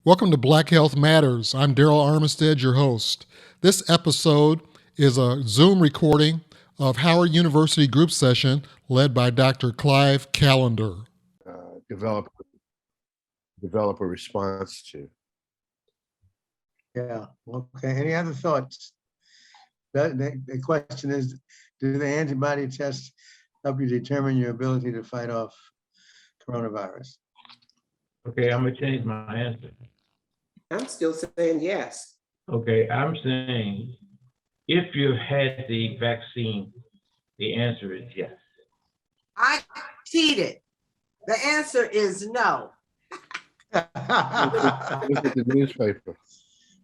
Welcome to Black Health Matters. I'm Darryl Armistead, your host. This episode is a Zoom recording of Howard University group session led by Dr. Clive Callender. Develop a response to. Yeah, okay. Any other thoughts? The question is, do the antibody tests help you determine your ability to fight off coronavirus? Okay, I'm gonna change my answer. I'm still saying yes. Okay, I'm saying if you had the vaccine, the answer is yes. I cheated. The answer is no. Look at the newspaper.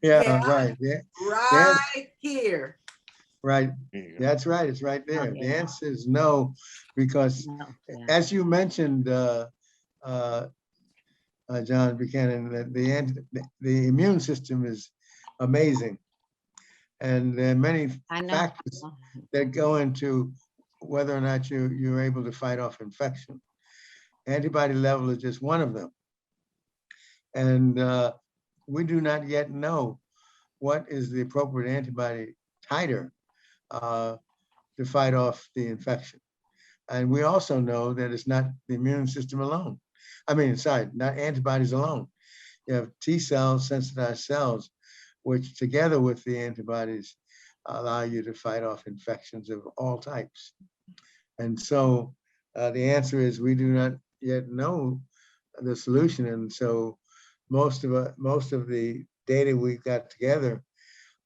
Yeah, right. Yeah, Right here. right. That's right. It's right there. The answer is no, because as you mentioned, John Buchanan, that the immune system is amazing. And there are many factors that go into whether or not you're able to fight off infection. Antibody level is just one of them. And we do not yet know what is the appropriate antibody titer to fight off the infection. And we also know that it's not the immune system alone. I mean, sorry, not antibodies alone. You have T cells, sensitized cells, which together with the antibodies allow you to fight off infections of all types. And so the answer is we do not yet know the solution. And so most of the data we've got together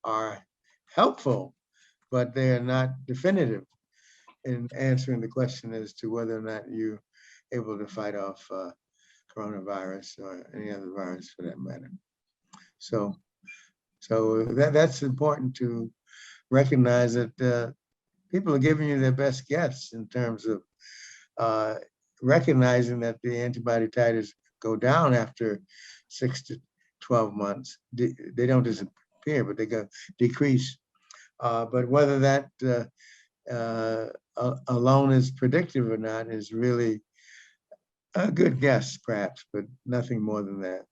are helpful, but they're not definitive in answering the question as to whether or not you're able to fight off coronavirus or any other virus for that matter. So that's important to recognize that people are giving you their best guess in terms of recognizing that the antibody titers go down after 6 to 12 months. They don't disappear, but they go decrease. But whether that alone is predictive or not is really a good guess, perhaps, but nothing more than that.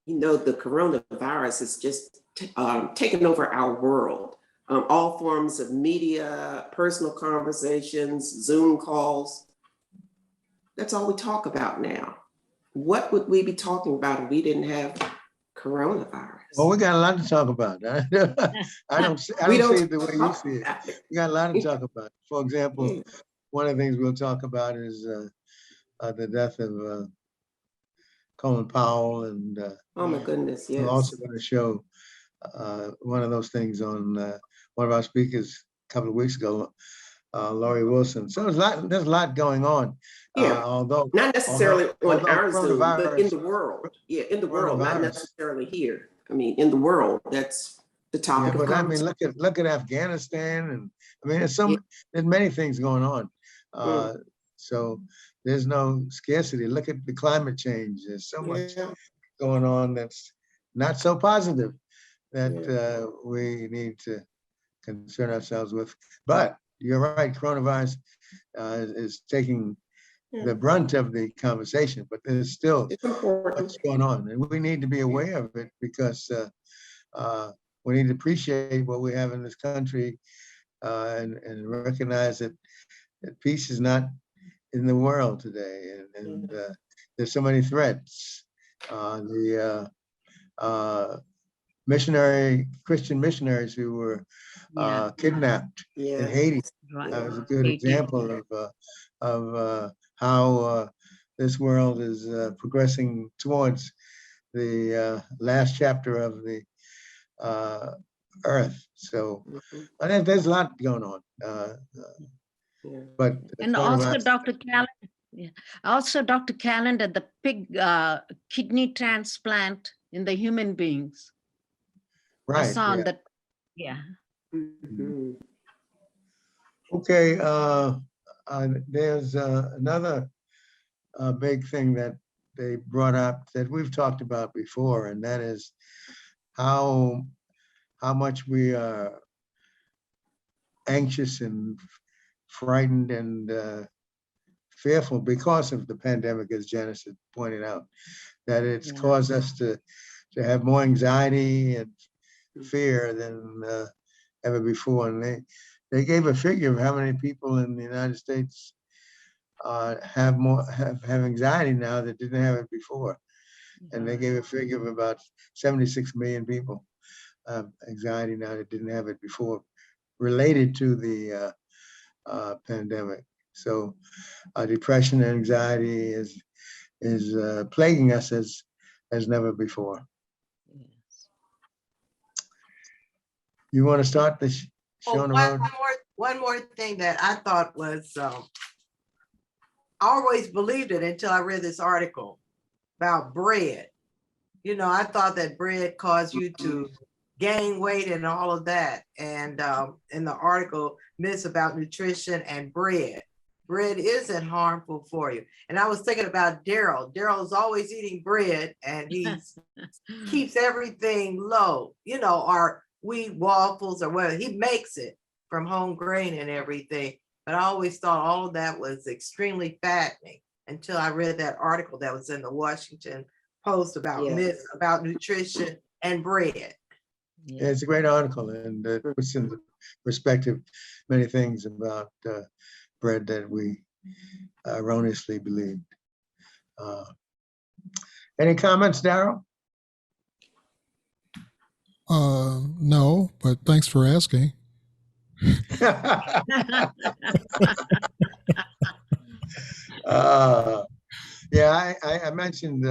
You know, the coronavirus is just taking over our world. All forms of media, personal conversations, Zoom calls. That's all we talk about now. What would we be talking about if we didn't have coronavirus? Well, we got a lot to talk about. I don't see it the way you see it. We got a lot to talk about. For example, one of the things we'll talk about is the death of Colin Powell, and oh my goodness, yes. we're also going to show one of those things on one of our speakers a couple of weeks ago, Laurie Wilson. So there's a lot going on. Yeah, although not necessarily on our Zoom, but in the coronavirus- world. Yeah, in the world, not coronavirus- necessarily here. I mean, in the world, that's the topic Yeah, of but I mean, conversation. look at Afghanistan, and I mean, there's many things going on. So there's no scarcity. Look at the climate change. There's so much going on that's not so positive that we need to concern ourselves with. But you're right, coronavirus is taking the brunt of the conversation, but there's still It's important. what's going on, and we need to be aware of it because we need to appreciate what we have in this country and recognize that peace is not in the world today, and there's so many threats. The Christian missionaries who were kidnapped in Haiti was a good example of how this world is progressing towards the last chapter of the earth. So there's a lot going on. But and also Dr. Callender, the pig kidney transplant in the human beings. Right. I saw that. Yeah. Mhm. Okay. There's another big thing that they brought up that we've talked about before, and that is how much we are anxious and frightened and fearful because of the pandemic, as Janice had pointed out, that it's caused us to have more anxiety and fear than ever before. And they gave a figure of how many people in the United States have anxiety now that didn't have it before. And they gave a figure of about 76 million people anxiety now that didn't have it before, related to the pandemic. So depression and anxiety is plaguing us as never before. You want to start the show on the road? One more thing that I thought was, I always believed it until I read this article about bread. You know, I thought that bread caused you to gain weight and all of that. And in the article, myths about nutrition and bread. Bread isn't harmful for you. And I was thinking about Darryl. Darryl's always eating bread and he keeps everything low, you know, or wheat waffles or whatever. He makes it from home grain and everything. But I always thought all of that was extremely fattening until I read that article that was in the Washington Post about myths about nutrition and bread. Yeah, it's a great article, and it puts into perspective many things about bread that we erroneously believed. Any comments, Darryl? No, but thanks for asking. Yeah, I mentioned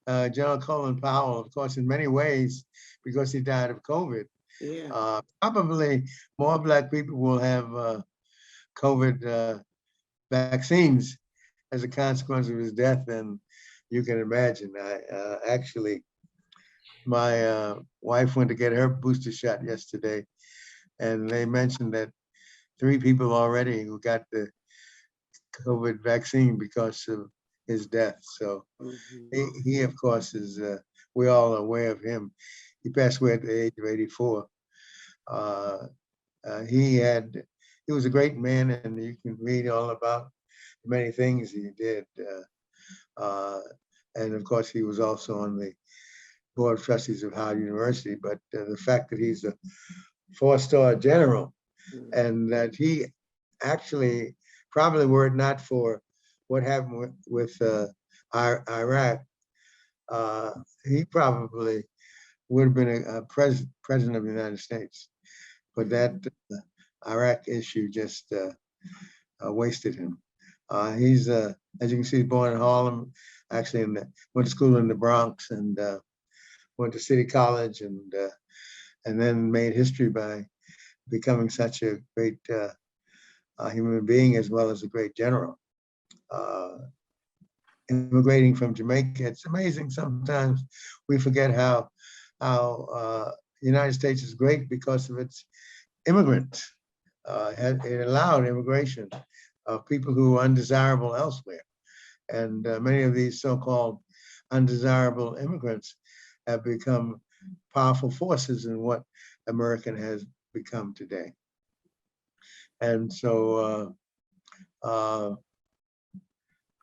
General Colin Powell, of course, in many ways, because he died of COVID. Yeah. Probably more Black people will have COVID vaccines as a consequence of his death than you can imagine. Actually, my wife went to get her booster shot yesterday, and they mentioned that 3 people already who got the COVID vaccine because of his death. So he of course is, we all are aware of him. He passed away at the age of 84. He was a great man, and you can read all about many things he did. And of course, he was also on the Board of Trustees of Howard University, but the fact that he's a 4-star general and that he actually, probably were it not for what happened with Iraq, he probably would have been a president of the United States. But that Iraq issue just wasted him. He's, as you can see, born in Harlem, actually went to school in the Bronx, and went to City College, and then made history by becoming such a great human being as well as a great general. Immigrating from Jamaica, it's amazing sometimes we forget how the United States is great because of its immigrants. It allowed immigration of people who were undesirable elsewhere. And many of these so-called undesirable immigrants have become powerful forces in what American has become today. And so I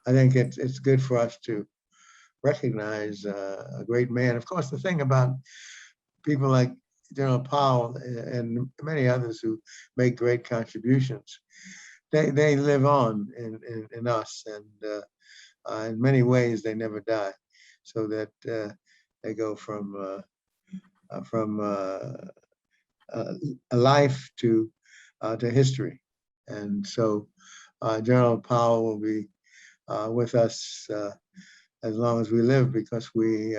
think it's good for us to recognize a great man. Of course, the thing about people like General Powell and many others who make great contributions, they live on in us, and in many ways they never die, so that they go from a life to history. And so General Powell will be with us as long as we live, because we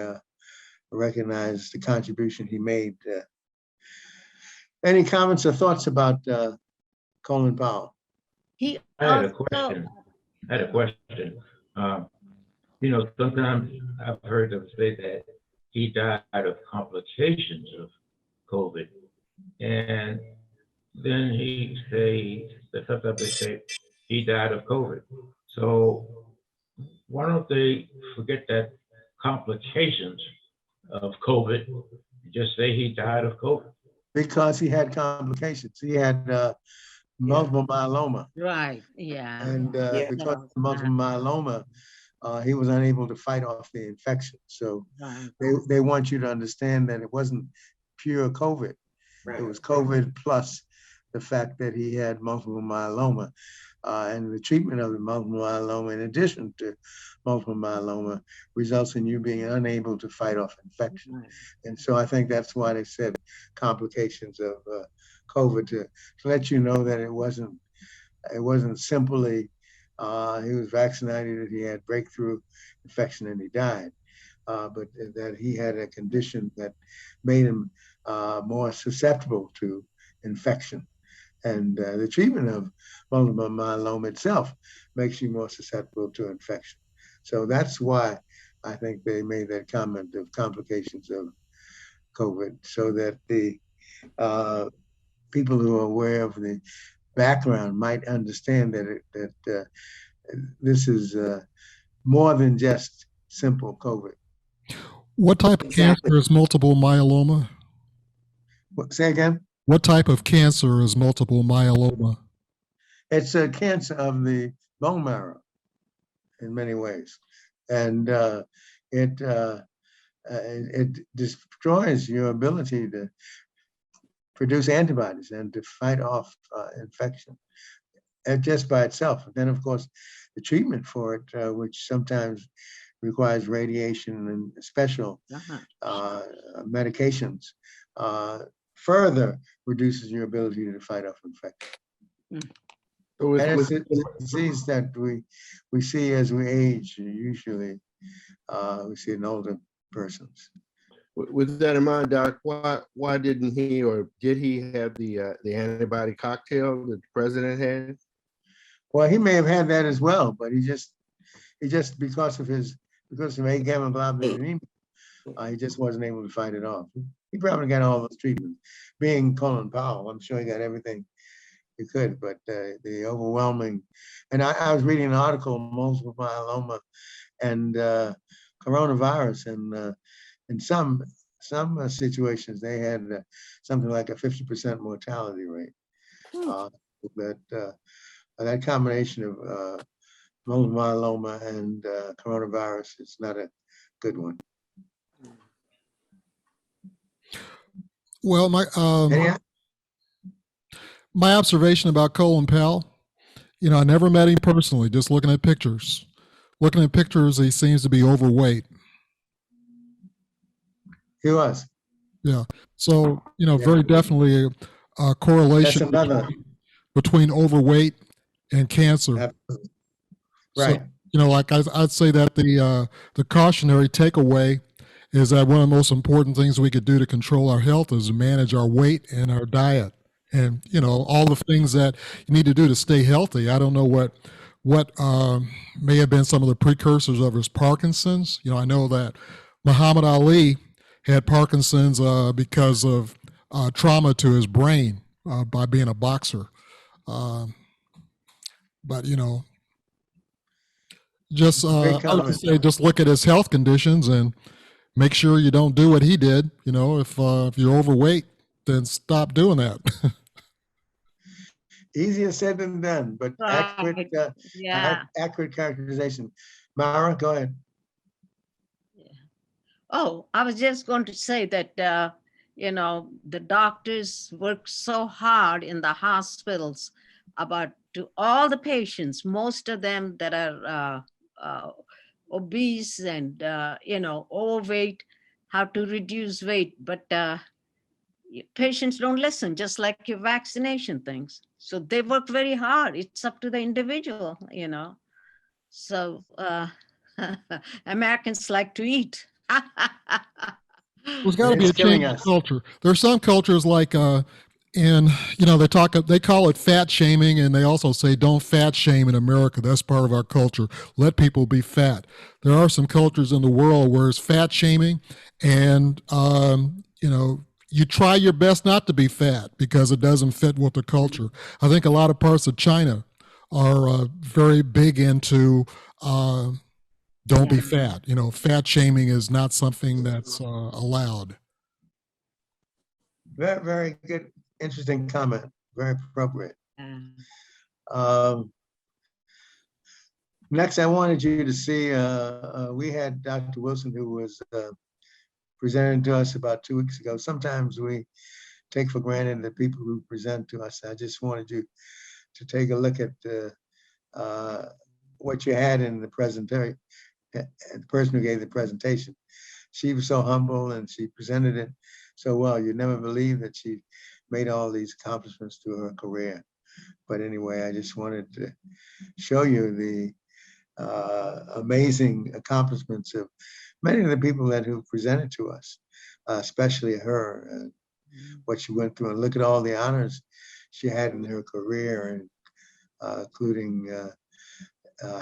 recognize the contribution he made. Any comments or thoughts about Colin Powell? He I had a also, question. You know, sometimes I've heard them say that he died of complications of COVID, and then sometimes they say he died of COVID. So why don't they forget that complications of COVID, just say he died of COVID? Because he had complications. He had multiple myeloma. Right, yeah. And Yeah. because of multiple myeloma, he was unable to fight off the infection. So Right. they want you to understand that it wasn't pure COVID. It Right. was COVID plus the fact that he had multiple myeloma. And the treatment of the multiple myeloma, in addition to multiple myeloma, results in you being unable to fight off infection. Right. And so I think that's why they said complications of COVID, to let you know that it wasn't simply he was vaccinated, he had breakthrough infection and he died, but that he had a condition that made him more susceptible to infection. And the treatment of multiple myeloma itself makes you more susceptible to infection. So that's why I think they made that comment of complications of COVID, so that the people who are aware of the background might understand that this is more than just simple COVID. What type of Exactly. cancer is multiple myeloma? Say again? What type of cancer is multiple myeloma? It's a cancer of the bone marrow in many ways. And it destroys your ability to produce antibodies and to fight off infection just by itself. And then, of course, the treatment for it, which sometimes requires radiation and special medications, further reduces your ability to fight off infection. So And it's a disease that we see as we age. Usually, we see in older persons. with that in mind, Doc, why didn't he, or did he have the antibody cocktail that the president had? Well, he may have had that as well, but he just because of A gamma globulinemia, he just wasn't able to fight it off. He probably got all those treatments. Being Colin Powell, I'm sure he got everything he could, but the overwhelming, and I was reading an article, multiple myeloma and coronavirus, and in some situations they had something like a 50% mortality rate. That combination of multiple myeloma and coronavirus is not a good one. Well, my observation about Colin Powell, I never met him personally, just looking at pictures. Looking at pictures, he seems to be overweight. He was. Yeah. So, very definitely a correlation between overweight and cancer. Right. So, like I'd say that the cautionary takeaway is that one of the most important things we could do to control our health is to manage our weight and our diet. And, all the things that you need to do to stay healthy. I don't know what may have been some of the precursors of his Parkinson's. I know that Muhammad Ali had Parkinson's because of trauma to his brain by being a boxer. But, just I would say just look at his health conditions and make sure you don't do what he did. If you're overweight, then stop doing that. Easier said than done, but accurate characterization. Mara, go ahead. Oh, I was just going to say that, the doctors work so hard in the hospitals to all the patients, most of them that are obese and, overweight, how to reduce weight. But patients don't listen, just like your vaccination things. So they work very hard. It's up to the individual, So Americans like to eat. There's got to be a change in culture. There are some cultures like they call it fat shaming, and they also say don't fat shame in America. That's part of our culture. Let people be fat. There are some cultures in the world where it's fat shaming, and you try your best not to be fat because it doesn't fit with the culture. I think a lot of parts of China are very big into don't be fat. Fat shaming is not something that's allowed. Very, very good, interesting comment. Very appropriate. Um, Next, I wanted you to see, we had Dr. Wilson, who was presented to us about 2 weeks ago. Sometimes we take for granted the people who present to us. I just wanted you to take a look at what you had in the presentation, the person who gave the presentation. She was so humble and she presented it so well. You never believe that she made all these accomplishments through her career. But anyway, I just wanted to show you the amazing accomplishments of many of the people who presented to us, especially her, what she went through, and look at all the honors she had in her career, and including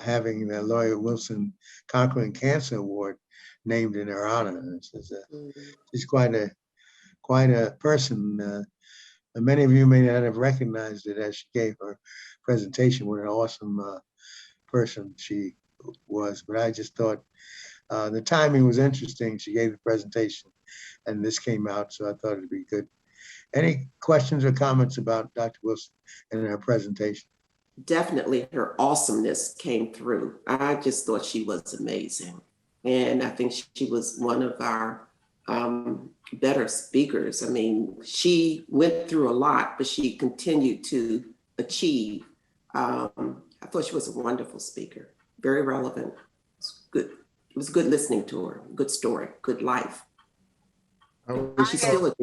having the Lawyer Wilson Conquering Cancer Award named in her honor. She's quite a person. And many of you may not have recognized it as she gave her presentation. What an awesome person she was. But I just thought the timing was interesting. She gave the presentation and this came out, so I thought it'd be good. Any questions or comments about Dr. Wilson and her presentation? Definitely her awesomeness came through. I just thought she was amazing. And I think she was one of our better speakers. I mean, she went through a lot, but she continued to achieve. I thought she was a wonderful speaker, very relevant. It's good. It was good listening to her. Good story, good life. And she's still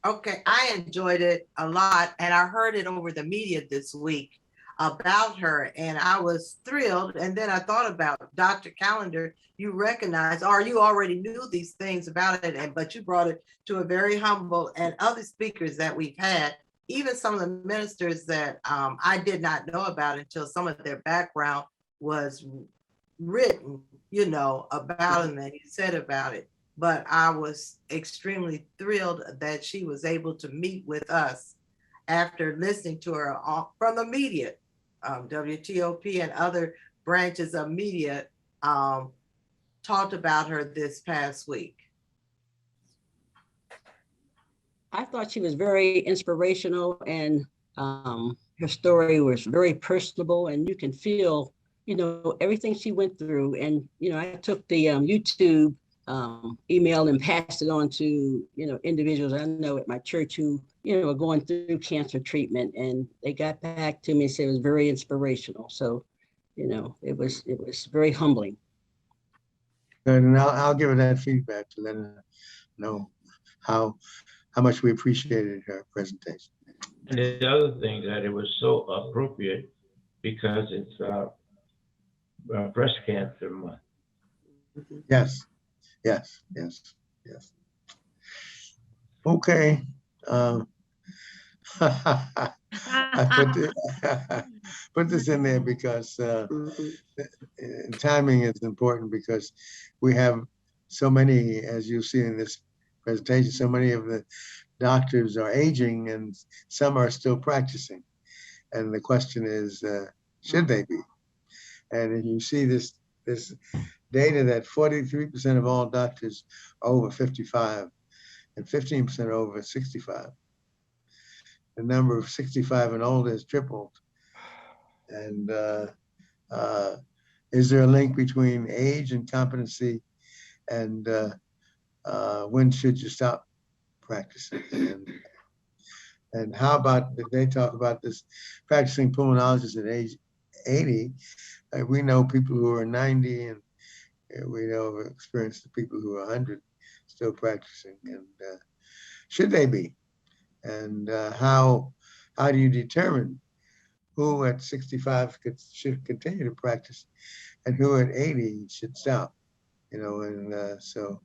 Okay, I enjoyed it a lot, and I heard it over the media this week about her, and I was thrilled. And then I thought about Dr. Callender. You recognize, or you already knew these things about it, but you brought it to a very humble, and other speakers that we've had, even some of the ministers that I did not know about until some of their background was written, about them, and you said about it. But I was extremely thrilled that she was able to meet with us after listening to her from the media, WTOP and other branches of media talked about her this past week. I thought she was very inspirational, and her story was very personable, and you can feel, everything she went through. And, I took the YouTube email and passed it on to, individuals I know at my church who, are going through cancer treatment, and they got back to me and said it was very inspirational. So, it was very humbling. And I'll give her that feedback to let her know how much we appreciated her presentation. And the other thing that it was so appropriate because it's breast cancer month. Yes. Okay. I put this in there because timing is important, because we have so many, as you see in this presentation, so many of the doctors are aging and some are still practicing. And the question is, should they be? And you see this data that 43% of all doctors are over 55 and 15% are over 65. The number of 65 and older has tripled. And is there a link between age and competency, and when should you stop practicing? And how about, they talk about this practicing pulmonologists at age 80. We know people who are 90, and we know experienced the people who are 100 still practicing. And should they be? And how do you determine who at 65 should continue to practice and who at 80 should stop? So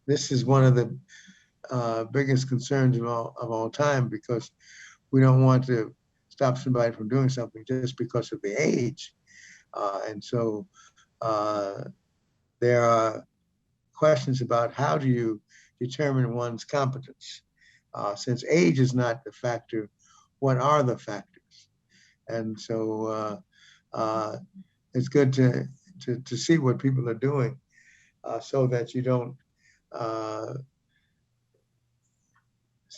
this is one of the biggest concerns of all time, because we don't want to stop somebody from doing something just because of the age. And so there are questions about how do you determine one's competence? Since age is not the factor, what are the factors? And so it's good to see what people are doing so that you don't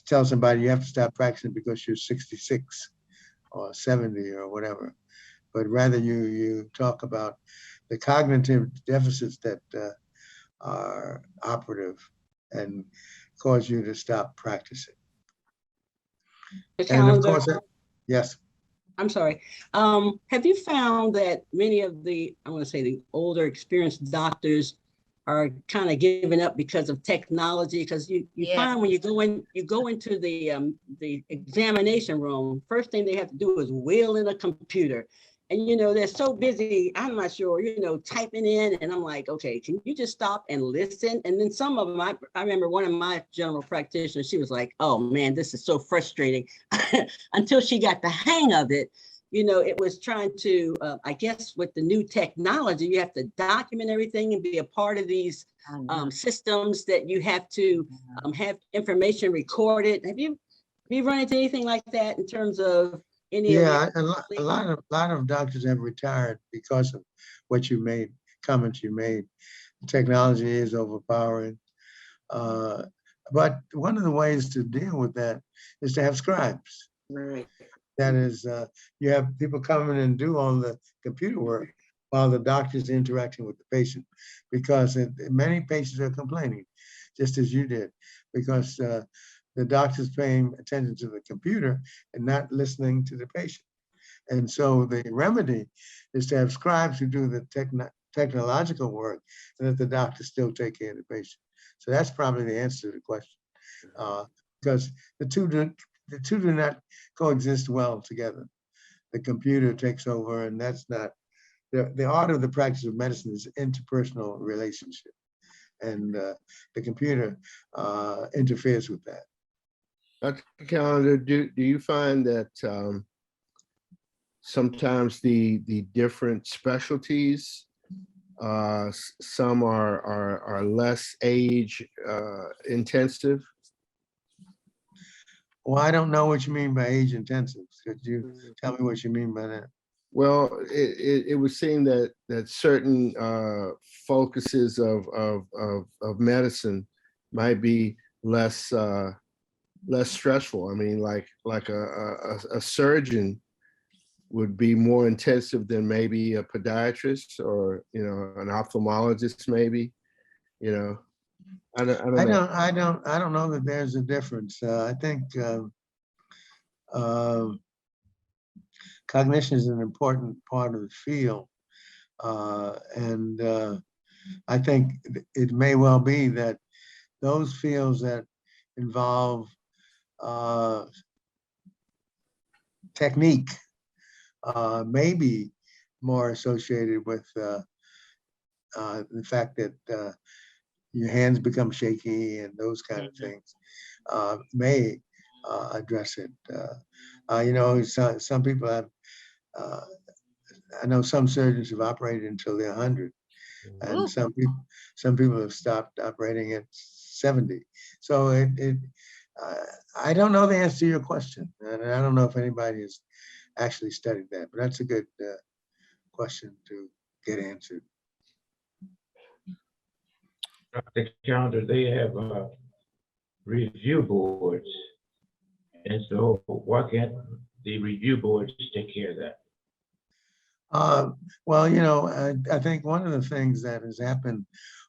tell somebody you have to stop practicing because you're 66 or 70 or whatever, but rather you talk about the cognitive deficits that are operative and cause you to stop practicing. And of course, yes. I'm sorry. Have you found that many of the, I want to say the older experienced doctors are kind of giving up because of technology? Because you find when you go into the examination room, first thing they have to do is wheel in a computer. And, they're so busy, I'm not sure, typing in, and I'm like, okay, can you just stop and listen? And then some of them, I remember one of my general practitioners, she was like, oh man, this is so frustrating. Until she got the hang of it, it was trying to, I guess with the new technology, you have to document everything and be a part of these systems that you have to have information recorded. Have you run into anything like that in terms of any of a lot of doctors have retired because of what you made, comments you made. Technology is overpowering. But one of the ways to deal with that is to have scribes. Right. That is, you have people come in and do all the computer work while the doctor's interacting with the patient, because many patients are complaining, just as you did, because the doctor's paying attention to the computer and not listening to the patient. And so the remedy is to have scribes who do the technological work and let the doctor still take care of the patient. So that's probably the answer to the question, because the two do not coexist well together. The computer takes over, and that's not, the art of the practice of medicine is interpersonal relationship. And the computer interferes with that. Dr. Callender, do you find that sometimes the different specialties, some are less age intensive? Well, I don't know what you mean by age intensive. Could you tell me what you mean by that? Well, it would seem that certain focuses of medicine might be less stressful. I mean, like a surgeon would be more intensive than maybe a podiatrist or an ophthalmologist maybe. I don't know that there's a difference. I think cognition is an important part of the field, and I think it may well be that those fields that involve technique may be more associated with the fact that your hands become shaky and those kind of things may address it. Some people have, I know some surgeons have operated until they're 100, and some people have stopped operating at 70. So I don't know the answer to your question, and I don't know if anybody has actually studied that, but that's a good question to get answered. Dr. Callender, they have review boards, and so why can't the review boards take care of that? Well, I think one of the things that has happened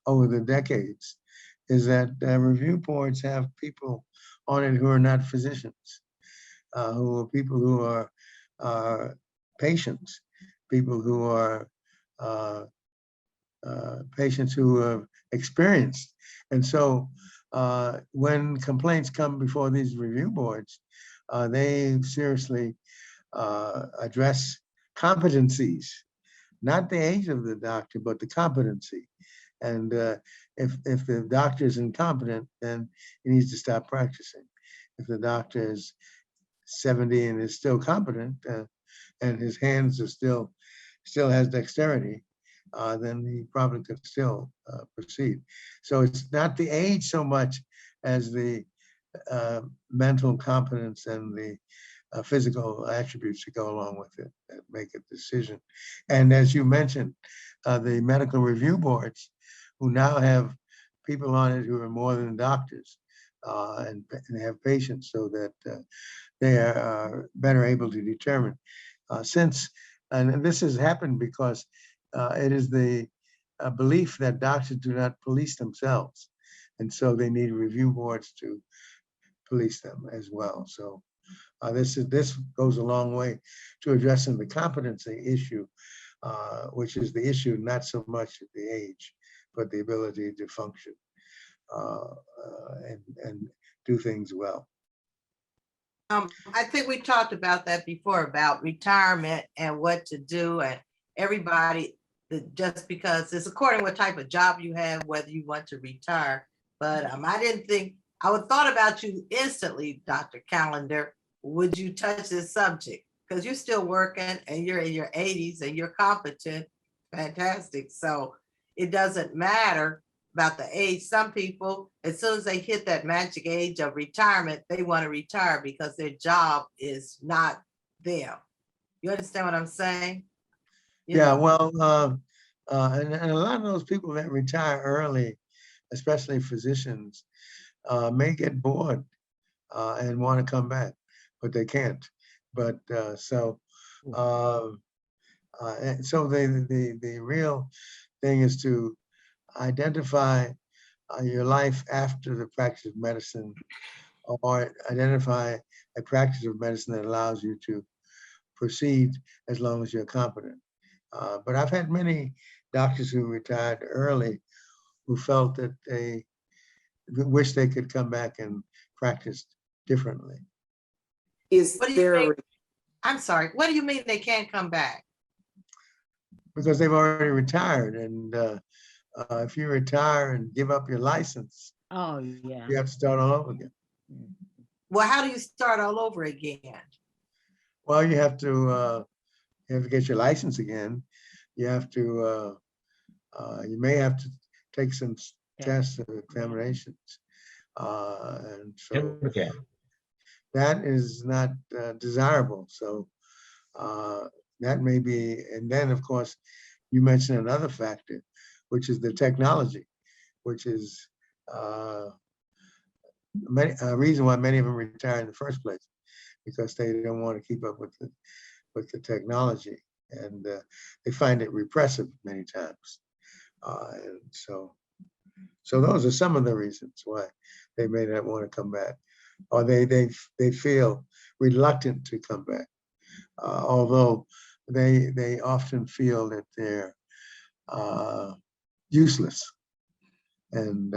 over the decades is that review boards have people on it who are not physicians, who are people who are patients, people who are patients who have experienced. And so when complaints come before these review boards, they seriously address competencies, not the age of the doctor, but the competency. And if the doctor is incompetent, then he needs to stop practicing. If the doctor is 70 and is still competent, and his hands are still has dexterity, then he probably could still proceed. So it's not the age so much as the mental competence and the physical attributes that go along with it that make a decision. And as you mentioned, the medical review boards, who now have people on it who are more than doctors, and have patience so that they are better able to determine. And this has happened because it is the belief that doctors do not police themselves. And so they need review boards to police them as well. So this goes a long way to addressing the competency issue, which is the issue not so much at the age, but the ability to function and do things well. I think we talked about that before, about retirement and what to do, and everybody, just because it's according to what type of job you have, whether you want to retire. But I didn't think, I would thought about you instantly, Dr. Callender. Would you touch this subject? Because you're still working and you're in your 80s and you're competent, fantastic. So it doesn't matter about the age. Some people, as soon as they hit that magic age of retirement, they want to retire because their job is not them. You understand what I'm saying? Yeah, well, and a lot of those people that retire early, especially physicians, may get bored and want to come back, but they can't. But so the real thing is to identify your life after the practice of medicine, or identify a practice of medicine that allows you to proceed as long as you're competent. But I've had many doctors who retired early who felt that they wish they could come back and practice differently. I'm sorry, what do you mean they can't come back? Because they've already retired, and if you retire and give up your license, you have to start all over again. Well, how do you start all over again? Well, you have to get your license again. You have to, you may have to take some tests and examinations. And so that is not desirable. So that may be, and then of course, you mentioned another factor, which is the technology, which is a reason why many of them retire in the first place, because they don't want to keep up with the technology, and they find it repressive many times. And so those are some of the reasons why they may not want to come back, or they feel reluctant to come back, although they often feel that they're useless. And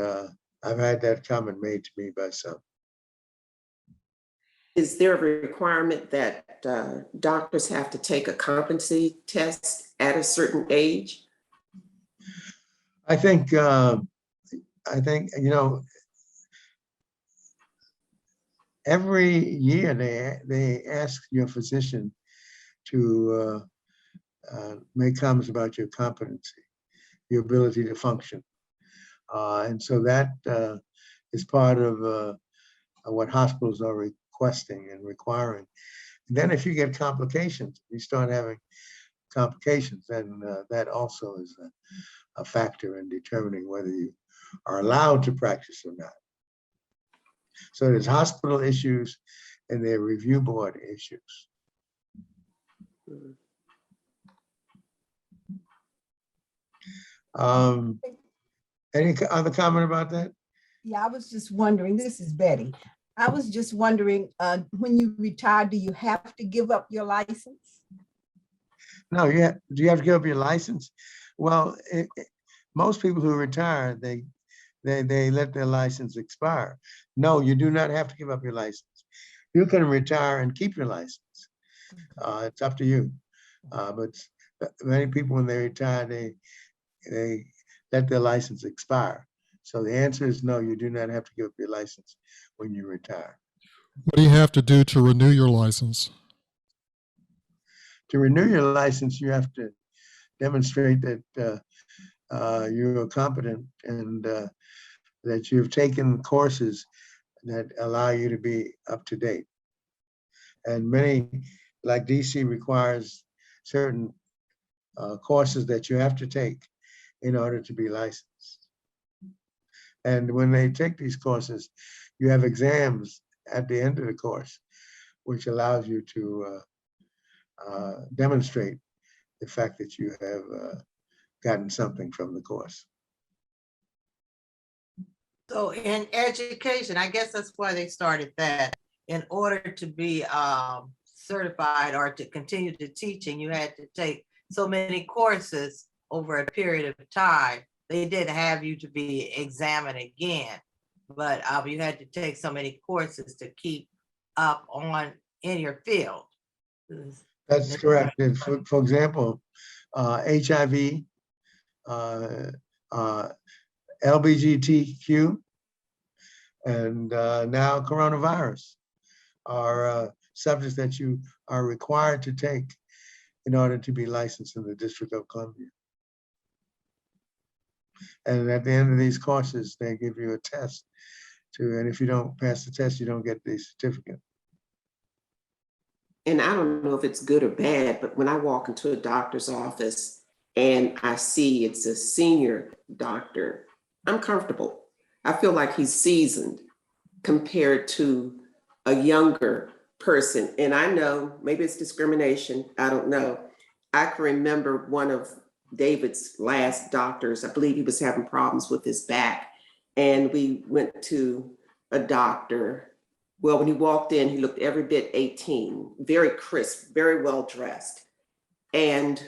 I've had that comment made to me by some. Is there a requirement that doctors have to take a competency test at a certain age? I think every year they ask your physician to make comments about your competency, your ability to function, and so that is part of what hospitals are requesting and requiring. And then if you get complications, you start having complications, then that also is a factor in determining whether you are allowed to practice or not. So there's hospital issues and there are review board issues. Any other comment about that? Yeah, I was just wondering, this is Betty. I was just wondering, when you retire, do you have to give up your license? No, do you have to give up your license? Well, most people who retire, they let their license expire. No, you do not have to give up your license. You can retire and keep your license. It's up to you. But many people, when they retire, they let their license expire. So the answer is no, you do not have to give up your license when you retire. What do you have to do to renew your license? To renew your license, you have to demonstrate that you are competent and that you've taken courses that allow you to be up to date. And many, like DC, requires certain courses that you have to take in order to be licensed. And when they take these courses, you have exams at the end of the course, which allows you to demonstrate the fact that you have gotten something from the course. So in education, I guess that's why they started that. In order to be certified or to continue to teaching, you had to take so many courses over a period of time. They didn't have you to be examined again, but you had to take so many courses to keep up in your field. That's correct. And for example, HIV, LGBTQ, and now coronavirus are subjects that you are required to take in order to be licensed in the District of Columbia. And at the end of these courses, they give you a test and if you don't pass the test, you don't get the certificate. And I don't know if it's good or bad, but when I walk into a doctor's office and I see it's a senior doctor, I'm comfortable. I feel like he's seasoned compared to a younger person. And I know maybe it's discrimination, I don't know. I can remember one of David's last doctors, I believe he was having problems with his back. And we went to a doctor. Well, when he walked in, he looked every bit 18, very crisp, very well dressed. And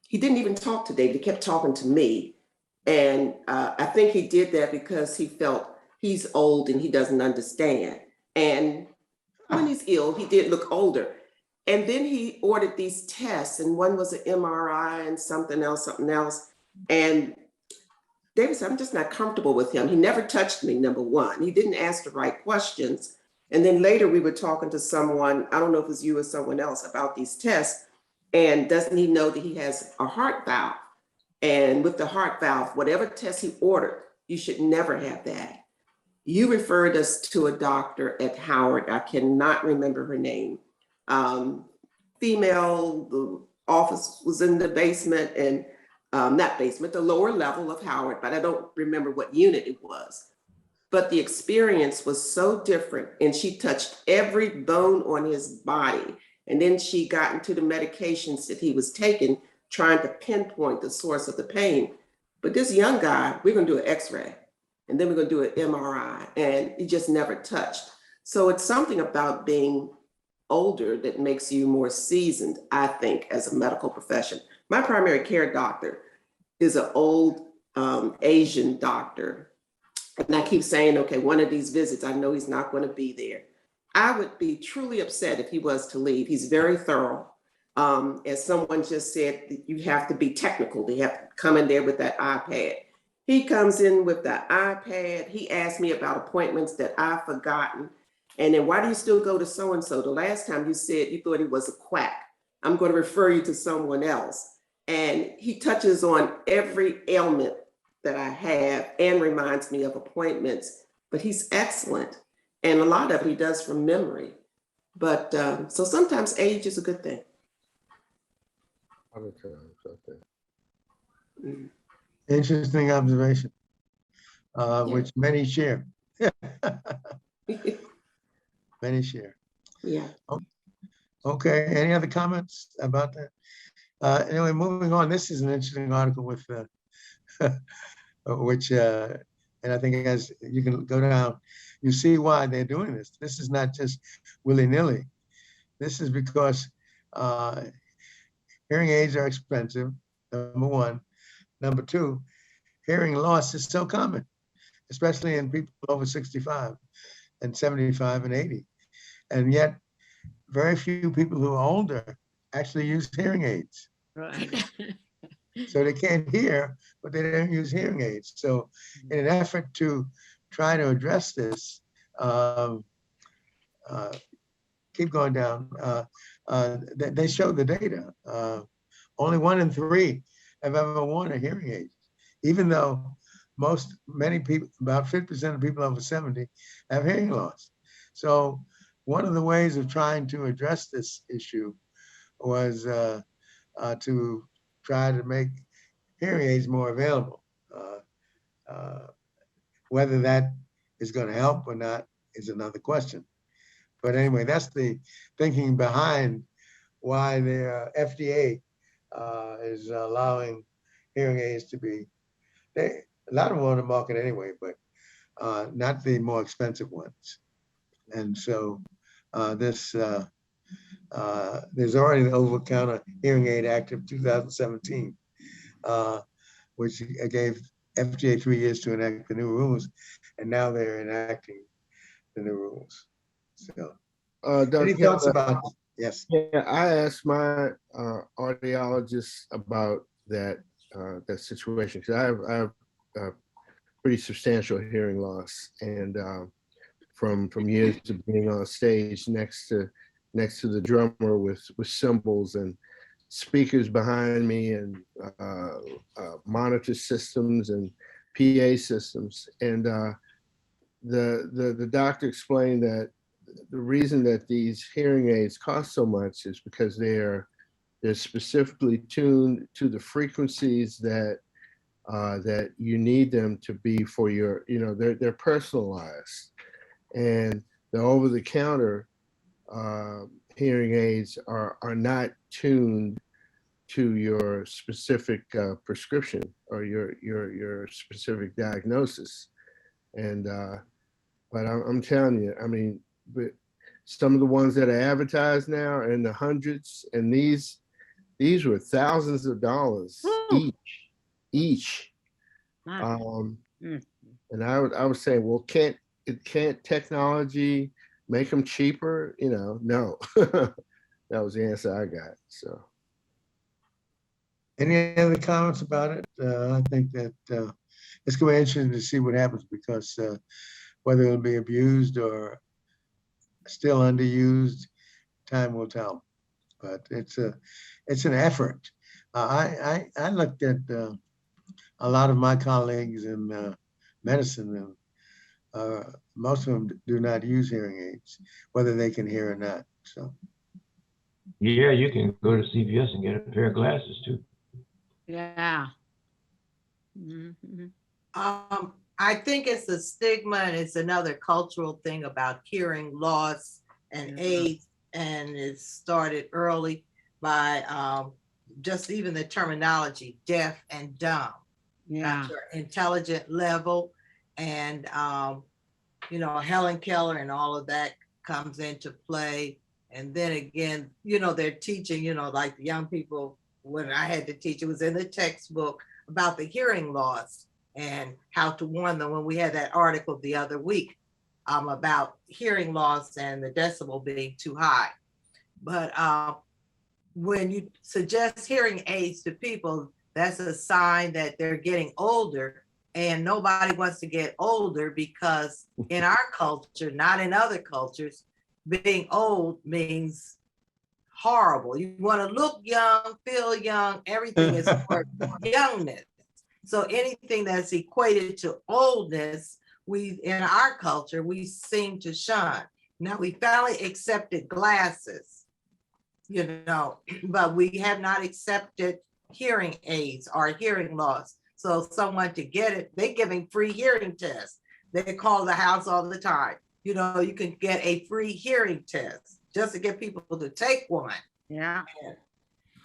he didn't even talk to David, he kept talking to me. And I think he did that because he felt he's old and he doesn't understand. And when he's ill, he did look older. And then he ordered these tests, and one was an MRI and something else. And David said, I'm just not comfortable with him. He never touched me, number one. He didn't ask the right questions. And then later we were talking to someone, I don't know if it was you or someone else, about these tests. And doesn't he know that he has a heart valve? And with the heart valve, whatever test he ordered, you should never have that. You referred us to a doctor at Howard. I cannot remember her name. Female, the office was in the basement and not basement, the lower level of Howard, but I don't remember what unit it was. But the experience was so different, and she touched every bone on his body. And then she got into the medications that he was taking, trying to pinpoint the source of the pain. But this young guy, we're gonna do an x-ray, and then we're gonna do an MRI, and he just never touched. So it's something about being older that makes you more seasoned, I think, as a medical profession. My primary care doctor is an old Asian doctor. And I keep saying, okay, one of these visits, I know he's not going to be there. I would be truly upset if he was to leave. He's very thorough. As someone just said, you have to be technical. They have to come in there with that iPad. He comes in with the iPad. He asked me about appointments that I've forgotten. And then, why do you still go to so-and-so? The last time you said you thought he was a quack. I'm going to refer you to someone else. And he touches on every ailment that I have and reminds me of appointments, but he's excellent. And a lot of it he does from memory. But so sometimes age is a good thing. Interesting observation, which many share. Many share. Yeah. Okay, any other comments about that? Anyway, moving on, this is an interesting article with which, and I think as you can go down, you see why they're doing this. This is not just willy-nilly. This is because hearing aids are expensive, number one. Number two, hearing loss is so common, especially in people over 65 and 75 and 80. And yet, very few people who are older actually use hearing aids. Right. So they can't hear, but they don't use hearing aids. So in an effort to try to address this, keep going down, they show the data. Only 1 in 3 have ever worn a hearing aid, even though many people, about 50% of people over 70 have hearing loss. So one of the ways of trying to address this issue was to try to make hearing aids more available. Whether that is going to help or not is another question. But anyway, that's the thinking behind why the FDA is allowing hearing aids to be, a lot of them on the market anyway, but not the more expensive ones. And so there's already the Over-the-Counter Hearing Aid Act of 2017, which gave FDA 3 years to enact the new rules, and now they're enacting the new rules. So, any thoughts about this? Yes. Yeah, I asked my audiologist about that situation because I have pretty substantial hearing loss, and from years of being on stage next to the drummer with cymbals and speakers behind me and monitor systems and PA systems, and the doctor explained that the reason that these hearing aids cost so much is because they're specifically tuned to the frequencies that you need them to be for your, they're personalized, and the over-the-counter hearing aids are not tuned to your specific prescription or your specific diagnosis. And but I'm telling you, I mean, but some of the ones that are advertised now are in the hundreds, and these were thousands of dollars each. And I would say, well, can't technology make them cheaper? No. That was the answer I got. So, any other comments about it? I think that it's going to be interesting to see what happens, because whether it'll be abused or still underused, time will tell. But it's an effort. I looked at a lot of my colleagues in medicine, and most of them do not use hearing aids, whether they can hear or not. So. Yeah, you can go to CVS and get a pair of glasses too. Yeah. Mm-hmm. I think it's a stigma, and it's another cultural thing about hearing loss and AIDS, and it started early by just even the terminology deaf and dumb. Yeah. Your intelligent level, and Helen Keller and all of that comes into play. And then again, they're teaching, like the young people, when I had to teach, it was in the textbook about the hearing loss and how to warn them, when we had that article the other week about hearing loss and the decibel being too high. But when you suggest hearing aids to people, that's a sign that they're getting older, and nobody wants to get older, because in our culture, not in other cultures, being old means horrible. You want to look young, feel young, everything is for youngness. So anything that's equated to oldness, in our culture, we seem to shun. Now we finally accepted glasses, but we have not accepted hearing aids or hearing loss. So someone to get it, they're giving free hearing tests. They call the house all the time. You can get a free hearing test just to get people to take one. Yeah. And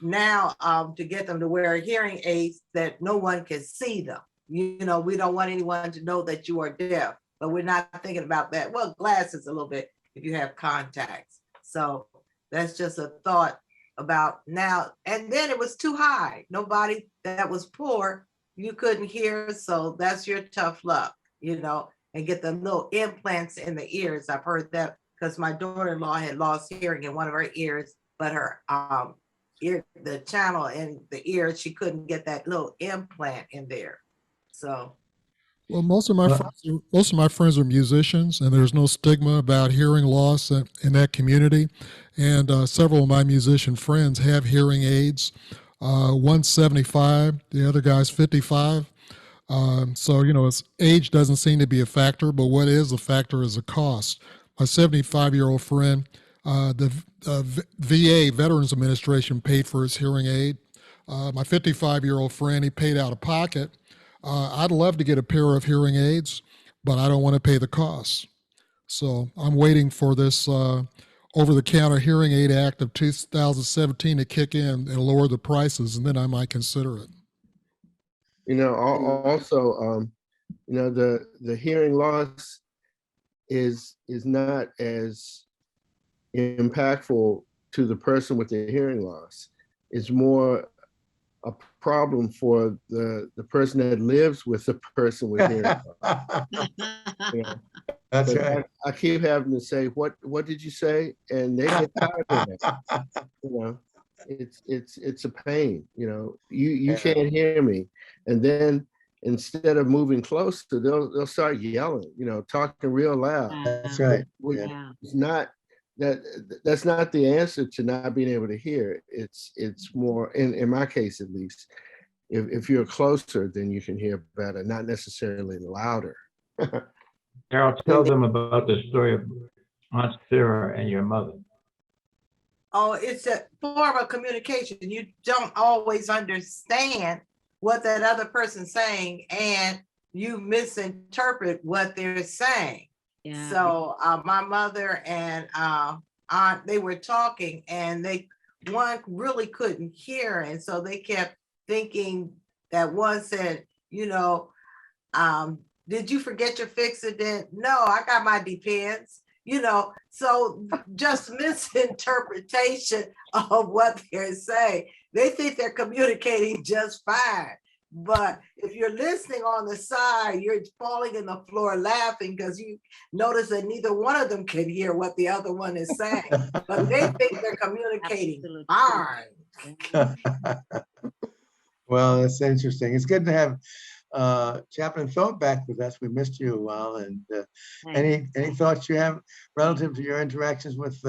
now to get them to wear hearing aids that no one can see them. We don't want anyone to know that you are deaf, but we're not thinking about that. Well, glasses a little bit if you have contacts. So that's just a thought about now. And then it was too high. Nobody that was poor, you couldn't hear. So that's your tough luck, and get the little implants in the ears. I've heard that because my daughter-in-law had lost hearing in one of her ears, but her the channel in the ear, she couldn't get that little implant in there. So, well, most of my friends are musicians, and there's no stigma about hearing loss in that community. And several of my musician friends have hearing aids. One's 75, the other guy's 55. So, age doesn't seem to be a factor, but what is a factor is a cost. My 75-year-old friend, the VA, Veterans Administration, paid for his hearing aid. My 55-year-old friend, he paid out of pocket. I'd love to get a pair of hearing aids, but I don't want to pay the cost. So I'm waiting for this over-the-counter Hearing Aid Act of 2017 to kick in and lower the prices, and then I might consider it. Also, the hearing loss is not as impactful to the person with the hearing loss. It's more a problem for the person that lives with the person with hearing loss. That's right. I keep having to say, what did you say? And they get tired of that. It's a pain. You can't hear me, and then instead of moving closer, they'll start yelling. Talking real loud. That's right. It's not that's not the answer to not being able to hear. It's more, in my case at least, if you're closer, then you can hear better, not necessarily louder. Darryl, tell them about the story of Aunt Sarah and your mother. Oh, it's a form of communication. You don't always understand what that other person's saying, and you misinterpret what they're saying. Yeah. So my mother and aunt, they were talking, and one really couldn't hear, and so they kept thinking that one said, did you forget your Fixodent? No, I got my Depends. So just misinterpretation of what they're saying. They think they're communicating just fine. But if you're listening on the side, you're falling in the floor laughing because you notice that neither one of them can hear what the other one is saying. But they think they're communicating fine. Well, that's interesting. It's good to have Chaplain Thorpe back with us. We missed you a while. And any thoughts you have relative to your interactions with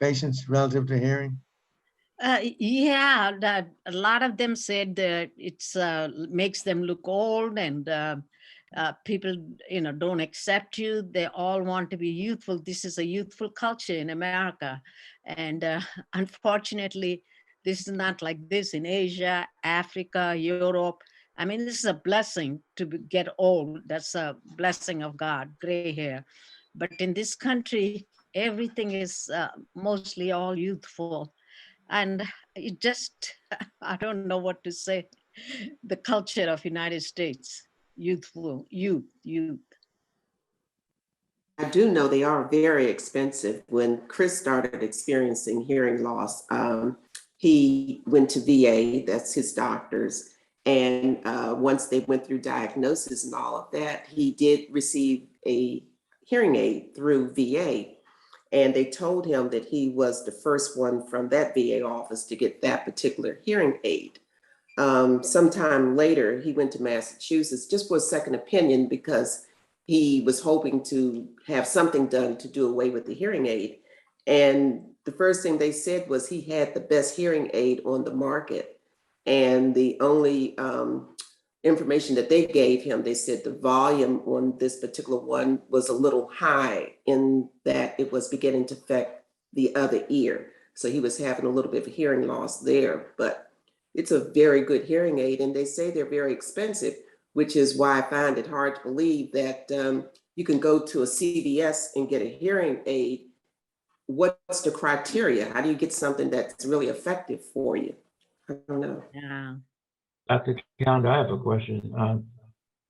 patients relative to hearing? Yeah, that a lot of them said that it's makes them look old, and people, don't accept you. They all want to be youthful. This is a youthful culture in America, and unfortunately, this is not like this in Asia, Africa, Europe. I mean, this is a blessing to get old. That's a blessing of God, gray hair. But in this country, everything is mostly all youthful. And it just, I don't know what to say. The culture of United States, youthful, youth. I do know they are very expensive. When Chris started experiencing hearing loss, he went to VA, that's his doctors. And once they went through diagnosis and all of that, he did receive a hearing aid through VA. And they told him that he was the first one from that VA office to get that particular hearing aid. Sometime later, he went to Massachusetts just for a second opinion because he was hoping to have something done to do away with the hearing aid. And the first thing they said was he had the best hearing aid on the market. And the only information that they gave him, they said the volume on this particular one was a little high in that it was beginning to affect the other ear. So he was having a little bit of hearing loss there, but it's a very good hearing aid, and they say they're very expensive, which is why I find it hard to believe that you can go to a CVS and get a hearing aid. What's the criteria? How do you get something that's really effective for you? I don't know. Yeah. Dr. Callender, I have a question.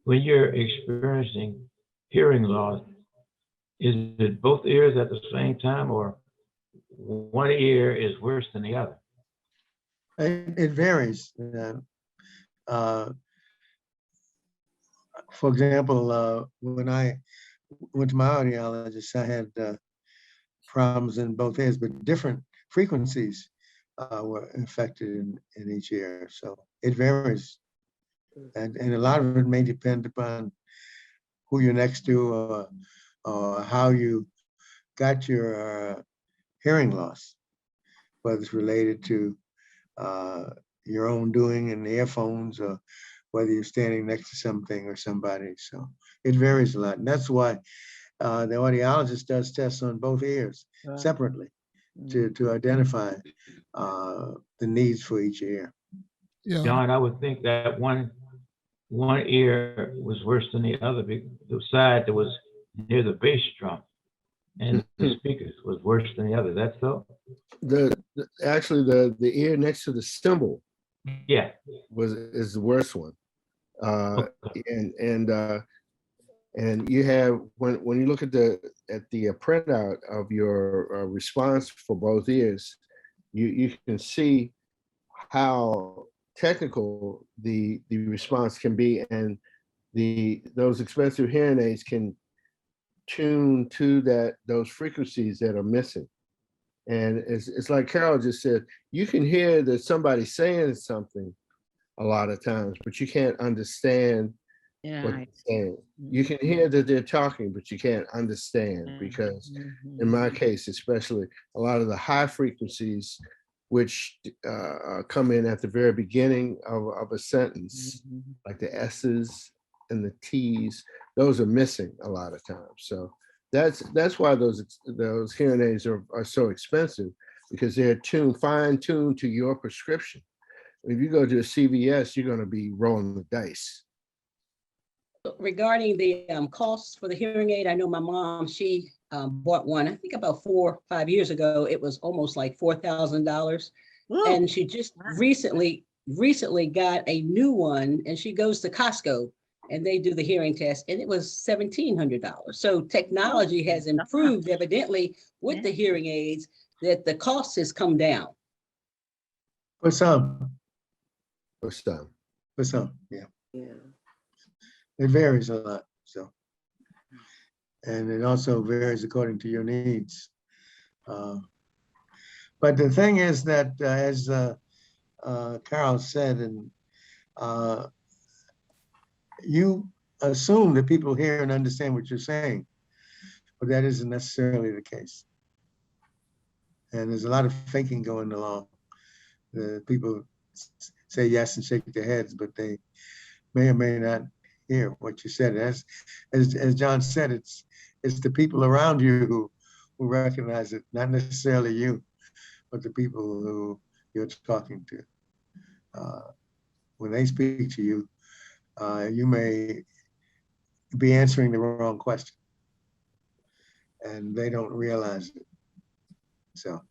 When you're experiencing hearing loss, is it both ears at the same time, or one ear is worse than the other? It varies. For example, when I went to my audiologist, I had problems in both ears, but different frequencies were affected in each ear. So it varies. And a lot of it may depend upon who you're next to or how you got your hearing loss, whether it's related to your own doing in the earphones or whether you're standing next to something or somebody. So it varies a lot. And that's why the audiologist does tests on both ears separately to identify the needs for each ear. Yeah. John, I would think that one ear was worse than the other, the side that was near the bass drum. and the speakers was worse than the other. That's so? Actually the ear next to the cymbal Yeah. is the worst one. Okay. And you have when you look at the printout of your response for both ears, you can see how technical the response can be, and those expensive hearing aids can tune to those frequencies that are missing. And it's like Carol just said, you can hear that somebody's saying something a lot of times, but you can't understand what they're saying. You can hear that they're talking, but you can't understand, because in my case, especially, a lot of the high frequencies, which come in at the very beginning of a sentence, like the S's and the T's, those are missing a lot of times. So that's why those hearing aids are so expensive, because they're fine-tuned to your prescription. If you go to a CVS, you're going to be rolling the dice. Regarding the costs for the hearing aid, I know my mom, she bought one, I think about 4 or 5 years ago. It was almost like $4,000. And she just recently got a new one, and she goes to Costco and they do the hearing test, and it was $1,700. So technology has improved evidently with the hearing aids, that the cost has come down. For some, yeah. It varies a lot, so. And it also varies according to your needs. But the thing is that, as Carol said, and you assume that people hear and understand what you're saying, but that isn't necessarily the case. And there's a lot of faking going along. The people say yes and shake their heads, but they may or may not hear what you said. As John said, it's the people around you who recognize it, not necessarily you, but the people who you're talking to. When they speak to you, you may be answering the wrong question, and they don't realize it. So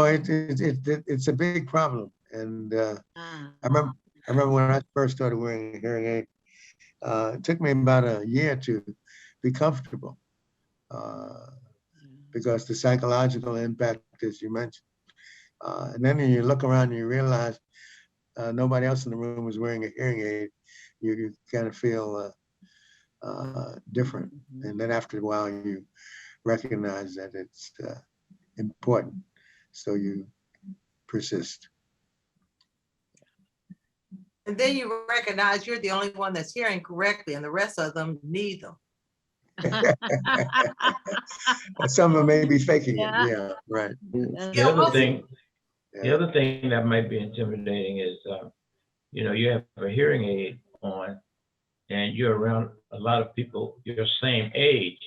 it's a big problem. And I remember when I first started wearing a hearing aid, it took me about a year to be comfortable, because the psychological impact, as you mentioned. And then when you look around and you realize nobody else in the room is wearing a hearing aid, you kind of feel different. And then after a while, you recognize that it's important. So you persist. And then you recognize you're the only one that's hearing correctly, and the rest of them neither. Some of them may be faking it. Yeah, right. The other thing that might be intimidating is, you have a hearing aid on, and you're around a lot of people your same age,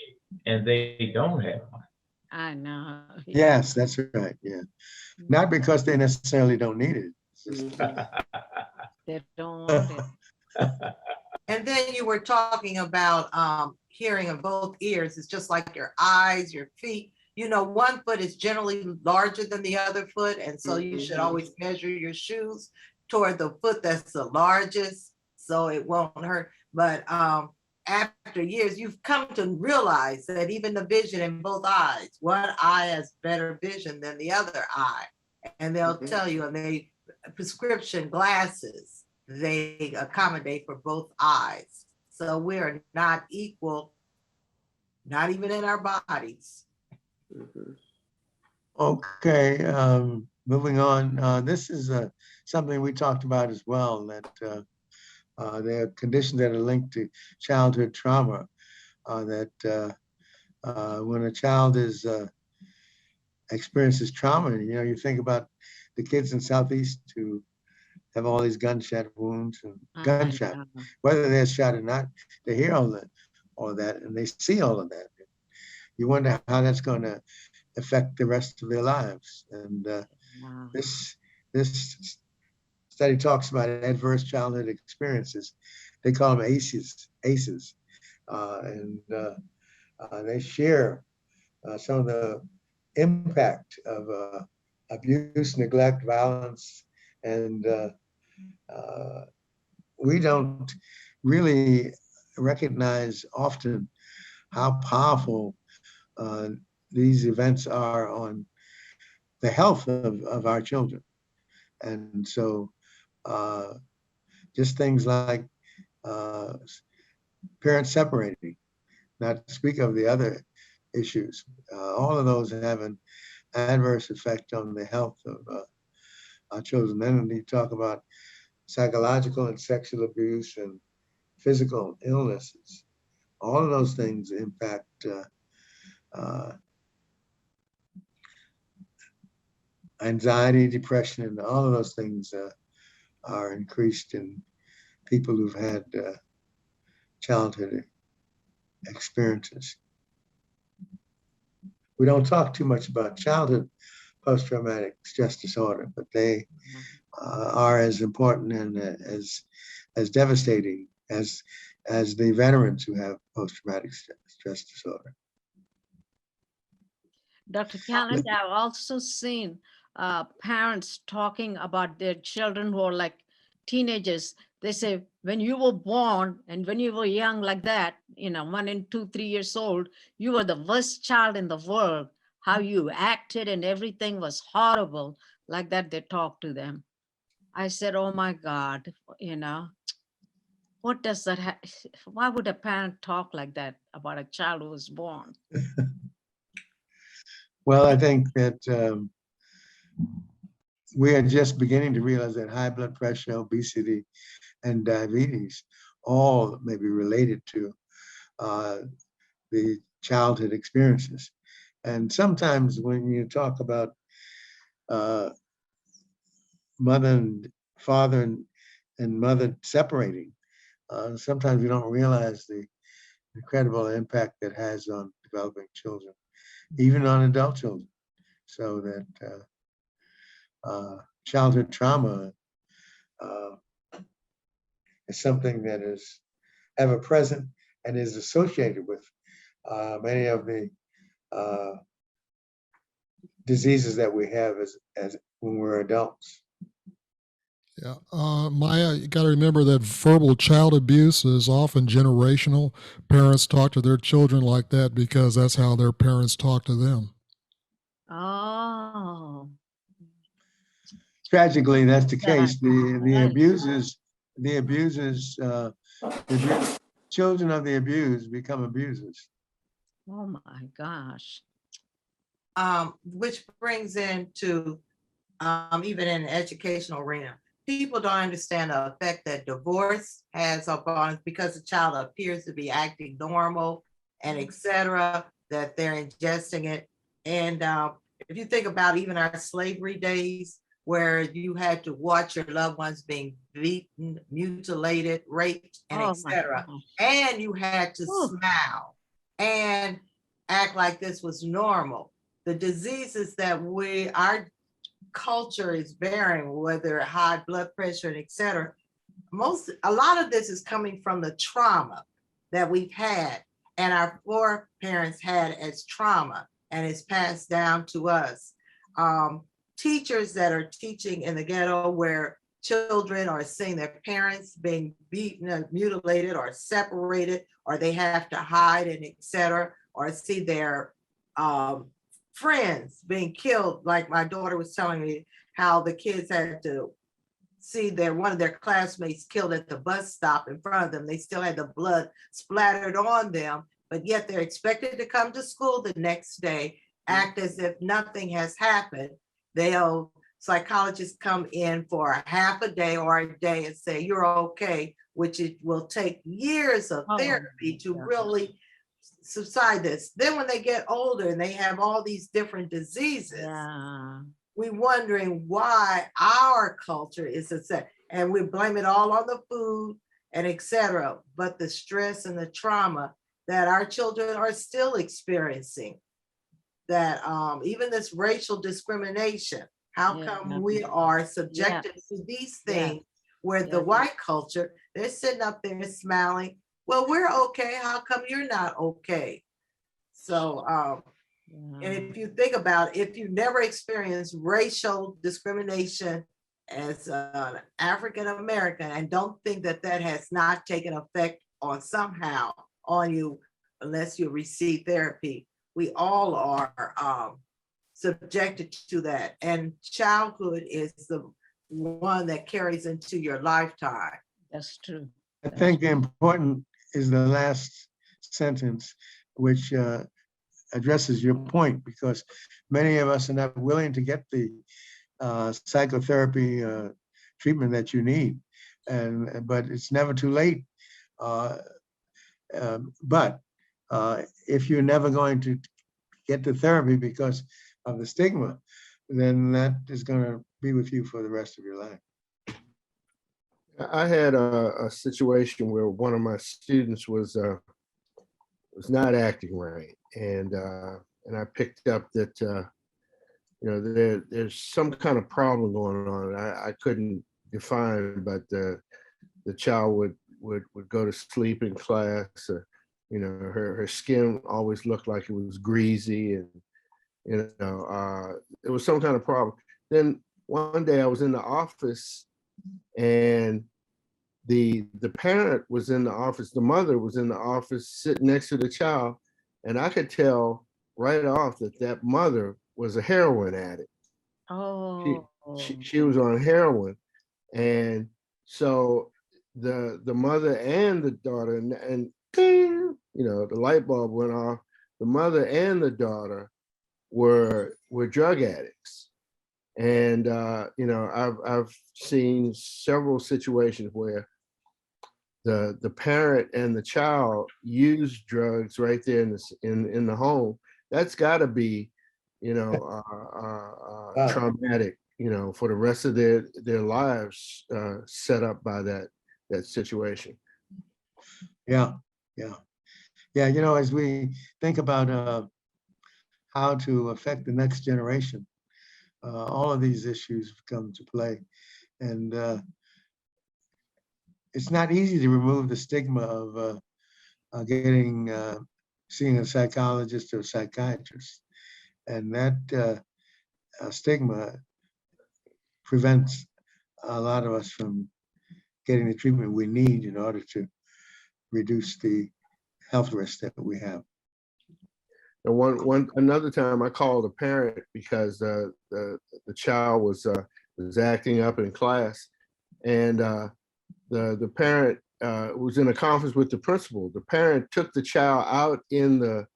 and they don't have one. I know. Yes, that's right. Yeah. Not because they necessarily don't need it. They don't want it. And then you were talking about hearing of both ears. It's just like your eyes, your feet. One foot is generally larger than the other foot. And so you should always measure your shoes toward the foot that's the largest, so it won't hurt. But after years, you've come to realize that even the vision in both eyes, one eye has better vision than the other eye. And they'll tell you, and prescription glasses, they accommodate for both eyes. So we're not equal, not even in our bodies. Okay, moving on. This is something we talked about as well, that there are conditions that are linked to childhood trauma, that when a child experiences trauma, you think about the kids in Southeast who have all these gunshot wounds and gunshot, whether they're shot or not, they hear all that and they see all of that. You wonder how that's going to affect the rest of their lives. And this study talks about adverse childhood experiences. They call them ACEs. And They share some of the impact of abuse, neglect, violence, and we don't really recognize often how powerful these events are on the health of our children. And so just things like parents separating, not to speak of the other issues, all of those have an adverse effect on the health of our children. Then when you talk about psychological and sexual abuse and physical illnesses, all of those things impact anxiety, depression, and all of those things are increased in people who've had childhood experiences. We don't talk too much about childhood post-traumatic stress disorder, but they are as important and as devastating as the veterans who have post-traumatic stress disorder. Dr. Callender, I've also seen parents talking about their children who are like teenagers. They say, when you were born and when you were young like that, 1 and 2, 3 years old, you were the worst child in the world. How you acted and everything was horrible. Like that, they talk to them. I said, oh my God, what does that why would a parent talk like that about a child who was born? Well, I think that we are just beginning to realize that high blood pressure, obesity, and diabetes all may be related to the childhood experiences. And sometimes when you talk about mother and father and mother separating, sometimes we don't realize the incredible impact that has on developing children, even on adult children. So that childhood trauma is something that is ever present and is associated with many of the diseases that we have as when we're adults. Yeah, Maya, you got to remember that verbal child abuse is often generational. Parents talk to their children like that because that's how their parents talk to them. Oh. Tragically, that's the case. The abusers, children of the abused become abusers. Oh my gosh. Which brings into even in the educational arena, people don't understand the effect that divorce has upon us because the child appears to be acting normal and etc., that they're ingesting it. And if you think about even our slavery days, where you had to watch your loved ones being beaten, mutilated, raped, and etc., and you had to smile and act like this was normal. The diseases that our culture is bearing, whether high blood pressure and etc., a lot of this is coming from the trauma that we've had and our foreparents had as trauma, and it's passed down to us. Teachers that are teaching in the ghetto where children are seeing their parents being beaten and mutilated or separated, or they have to hide and etc., or see their friends being killed. Like my daughter was telling me how the kids had to see one of their classmates killed at the bus stop in front of them. They still had the blood splattered on them, but yet they're expected to come to school the next day, act as if nothing has happened. Psychologists come in for a half a day or a day and say, you're okay, which it will take years of therapy to really subside this. Then when they get older and they have all these different diseases, we're wondering why our culture is upset, and we blame it all on the food and etc. But the stress and the trauma that our children are still experiencing, that even this racial discrimination, how come we are subjected to these things where the white culture, they're sitting up there smiling, well, we're okay, how come you're not okay? So, and if you think about it, if you never experienced racial discrimination as an African American and don't think that that has not taken effect on somehow on you, unless you receive therapy, we all are subjected to that. And childhood is the one that carries into your lifetime. That's true. I think the important is the last sentence, which addresses your point, because many of us are not willing to get the psychotherapy treatment that you need, but it's never too late. But if you're never going to get the therapy because of the stigma, then that is going to be with you for the rest of your life. I had a situation where one of my students was not acting right, and I picked up that there's some kind of problem going on. I couldn't define, but the child would go to sleep in class. Her skin always looked like it was greasy, and it was some kind of problem. Then one day I was in the office, and the parent was in the office, the mother was in the office sitting next to the child, and I could tell right off that mother was a heroin addict. Oh. She was on heroin, and so the mother and the daughter, and the light bulb went off. The mother and the daughter were drug addicts. And I've seen several situations where the parent and the child use drugs right there in the home. That's got to be traumatic, for the rest of their lives, set up by that situation. Yeah. As we think about how to affect the next generation, all of these issues come to play, and it's not easy to remove the stigma of seeing a psychologist or a psychiatrist, and that stigma prevents a lot of us from getting the treatment we need in order to reduce the health risks that we have. And another time I called a parent because the child was acting up in class, and the parent was in a conference with the principal. The parent took the child out in the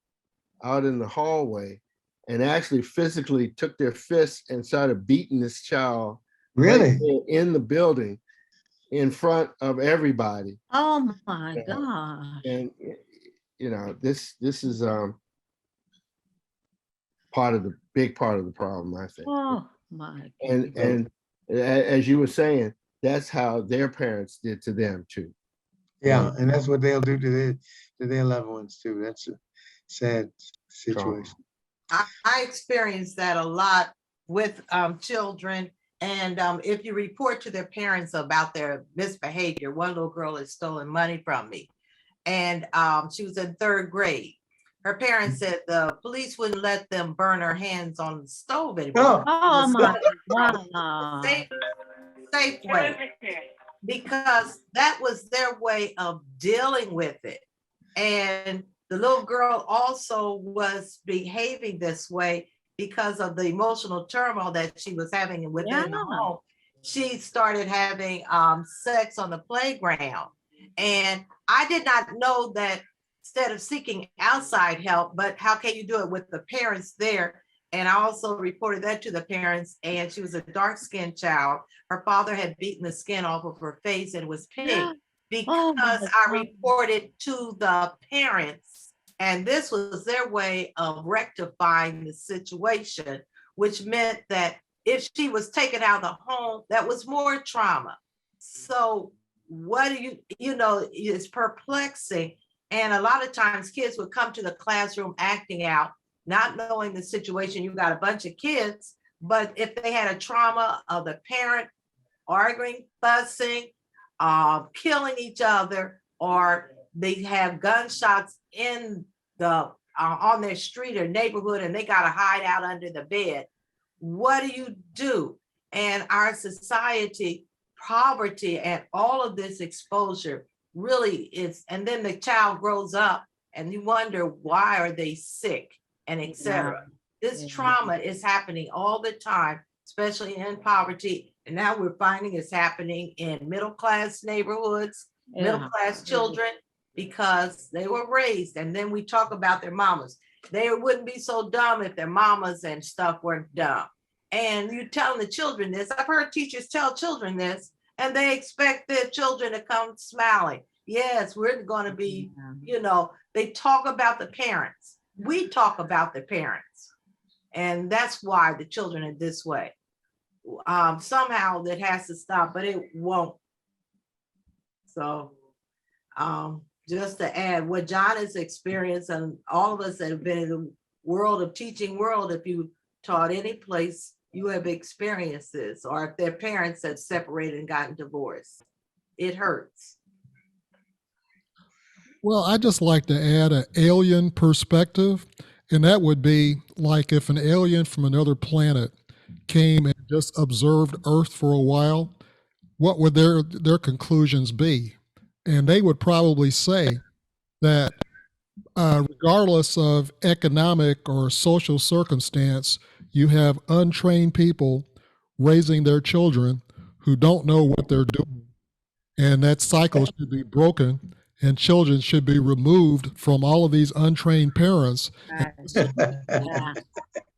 hallway and actually physically took their fists and started beating this child Really? right in the building in front of everybody. Oh my gosh. And this is big part of the problem, I think. Oh my. And as you were saying, that's how their parents did to them too. Yeah, and that's what they'll do to their loved ones too. That's a sad situation. I experienced that a lot with children. And if you report to their parents about their misbehavior, one little girl had stolen money from me, and she was in 3rd grade. Her parents said the police wouldn't let them burn her hands on the stove anymore. Oh my God. Safe way, because that was their way of dealing with it. And the little girl also was behaving this way because of the emotional turmoil that she was having within the home. She started having sex on the playground. And I did not know that instead of seeking outside help, but how can you do it with the parents there? And I also reported that to the parents, and she was a dark-skinned child. Her father had beaten the skin off of her face and was pink because I reported to the parents. And this was their way of rectifying the situation, which meant that if she was taken out of the home, that was more trauma. So what do it's perplexing. And a lot of times kids would come to the classroom acting out, not knowing the situation. You got a bunch of kids, but if they had a trauma of the parent arguing, fussing, killing each other, or they have gunshots in the on their street or neighborhood and they got to hide out under the bed. What do? And our society, poverty and all of this exposure really is, and then the child grows up and you wonder, why are they sick and etc. This trauma is happening all the time, especially in poverty. And now we're finding it's happening in middle-class neighborhoods, middle-class children, because they were raised. And then we talk about their mamas. They wouldn't be so dumb if their mamas and stuff weren't dumb. And you telling the children this. I've heard teachers tell children this, and they expect their children to come smiling. Yes, we're going to be, they talk about the parents. We talk about the parents. And that's why the children are this way. Somehow that has to stop, but it won't. So just to add what John has experienced, and all of us that have been in the world of teaching world, if you taught any place, you have experienced this, or if their parents have separated and gotten divorced, it hurts. Well, I just like to add an alien perspective, and that would be like if an alien from another planet came and just observed Earth for a while, what would their conclusions be? And they would probably say that regardless of economic or social circumstance, you have untrained people raising their children who don't know what they're doing. And that cycle should be broken, and children should be removed from all of these untrained parents.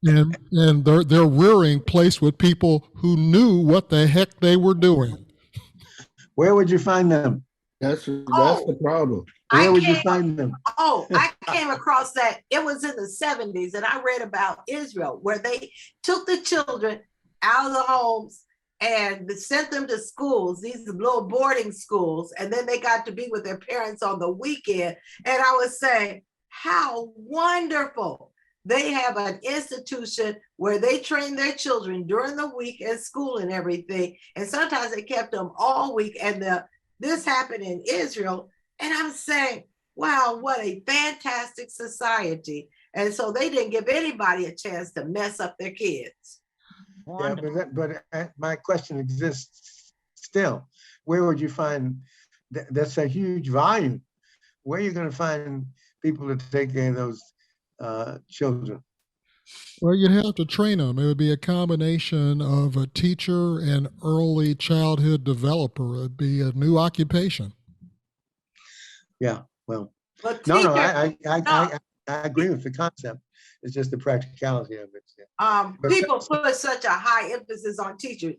And they're rearing placed with people who knew what the heck they were doing. Where would you find them? That's the problem. Where would you find them? I came across that. It was in the 70s, and I read about Israel, where they took the children out of the homes and sent them to schools, these little boarding schools, and then they got to be with their parents on the weekend. And I was saying, how wonderful. They have an institution where they train their children during the week at school and everything. And sometimes they kept them all week. And this happened in Israel. And I'm saying, wow, what a fantastic society. And so they didn't give anybody a chance to mess up their kids. Yeah, but my question exists still. Where would you find, that's a huge volume. Where are you going to find people to take care of those children? Well, you'd have to train them. It would be a combination of a teacher and early childhood developer. It'd be a new occupation. Yeah, well, But no, I agree with the concept. It's just the practicality of it. Yeah. People put such a high emphasis on teachers.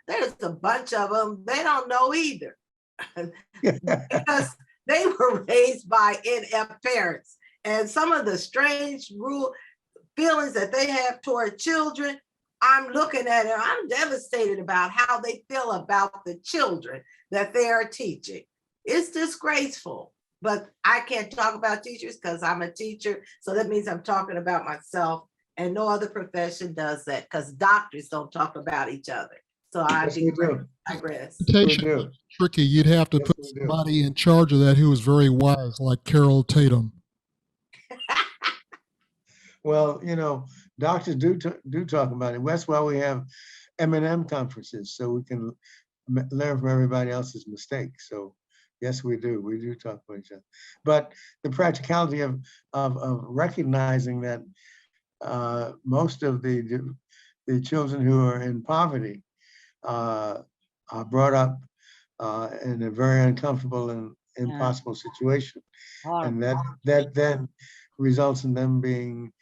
There's a bunch of them. They don't know either. Because they were raised by inept parents. And some of the strange feelings that they have toward children, I'm looking at it, I'm devastated about how they feel about the children that they are teaching. It's disgraceful. But I can't talk about teachers because I'm a teacher. So that means I'm talking about myself, and no other profession does that because doctors don't talk about each other. So I digress. Tricky. You'd have to put somebody in charge of that who was very wise, like Carol Tatum. Well, doctors do talk about it. That's why we have M&M conferences, so we can learn from everybody else's mistakes. So yes, we do. We do talk about each other. But the practicality of recognizing that most of the children who are in poverty are brought up in a very uncomfortable and impossible situation. And that then results in them being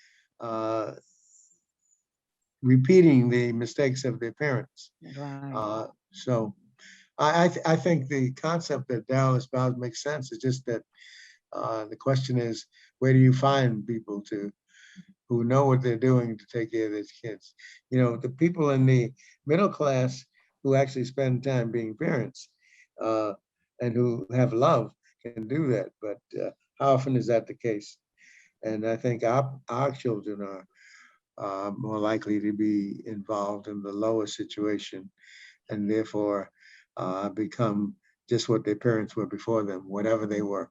repeating the mistakes of their parents. Right. So I think the concept that Darryl espoused makes sense. It's just that the question is, where do you find people who know what they're doing to take care of these kids? The people in the middle class who actually spend time being parents and who have love can do that. But how often is that the case? And I think our children are more likely to be involved in the lower situation, and therefore become just what their parents were before them, whatever they were.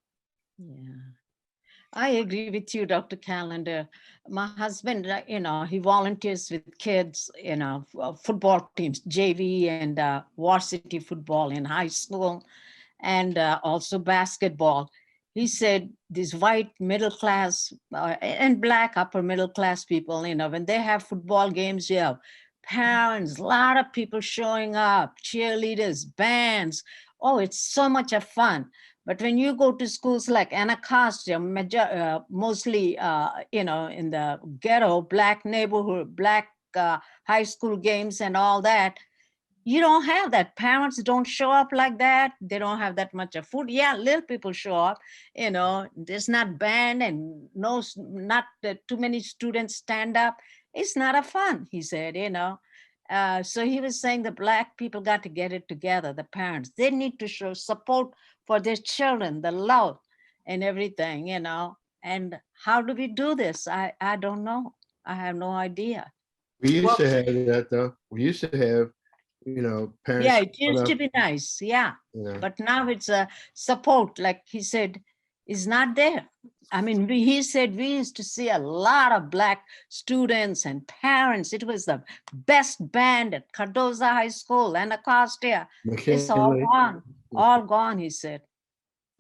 Yeah. I agree with you, Dr. Callender. My husband, he volunteers with kids, football teams, JV and varsity football in high school, and also basketball. He said these white middle class and black upper middle class people, when they have football games, you have parents, a lot of people showing up, cheerleaders, bands. Oh, it's so much of fun. But when you go to schools like Anacostia, mostly, in the ghetto, black neighborhood, black high school games and all that, you don't have that. Parents don't show up like that. They don't have that much of food. Yeah, little people show up, there's not band and not too many students stand up. It's not a fun, he said, so he was saying the black people got to get it together, the parents. They need to show support for their children, the love and everything, And how do we do this? I don't know. I have no idea. We used to have that though. We used to have, parents. Yeah, it used to be nice. Yeah. But now it's a support, like he said, is not there. I mean, he said we used to see a lot of black students and parents. It was the best band at Cardoza High School, Anacostia. It's all gone, he said.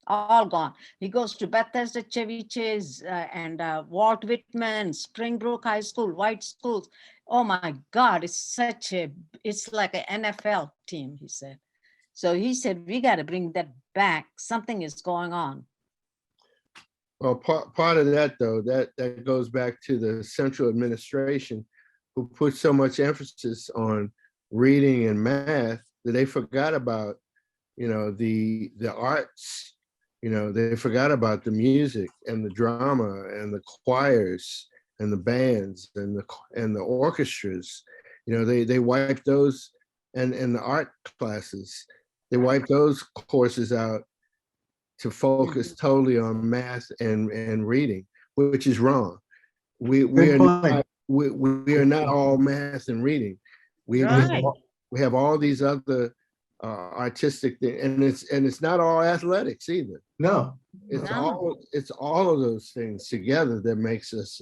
All gone. He goes to Bethesda Ceviches and Walt Whitman, Springbrook High School, white schools. Oh my God, it's like an NFL team, he said. So he said, we got to bring that back. Something is going on. Well, part of that though, that goes back to the central administration who put so much emphasis on reading and math that they forgot about, the arts. They forgot about the music and the drama and the choirs and the bands and the orchestras. They wiped those and the art classes. They wiped those courses out to focus totally on math and reading, which is wrong. We are not all math and reading. We have all these other artistic thing, and it's not all athletics either. No, it's all of those things together that makes us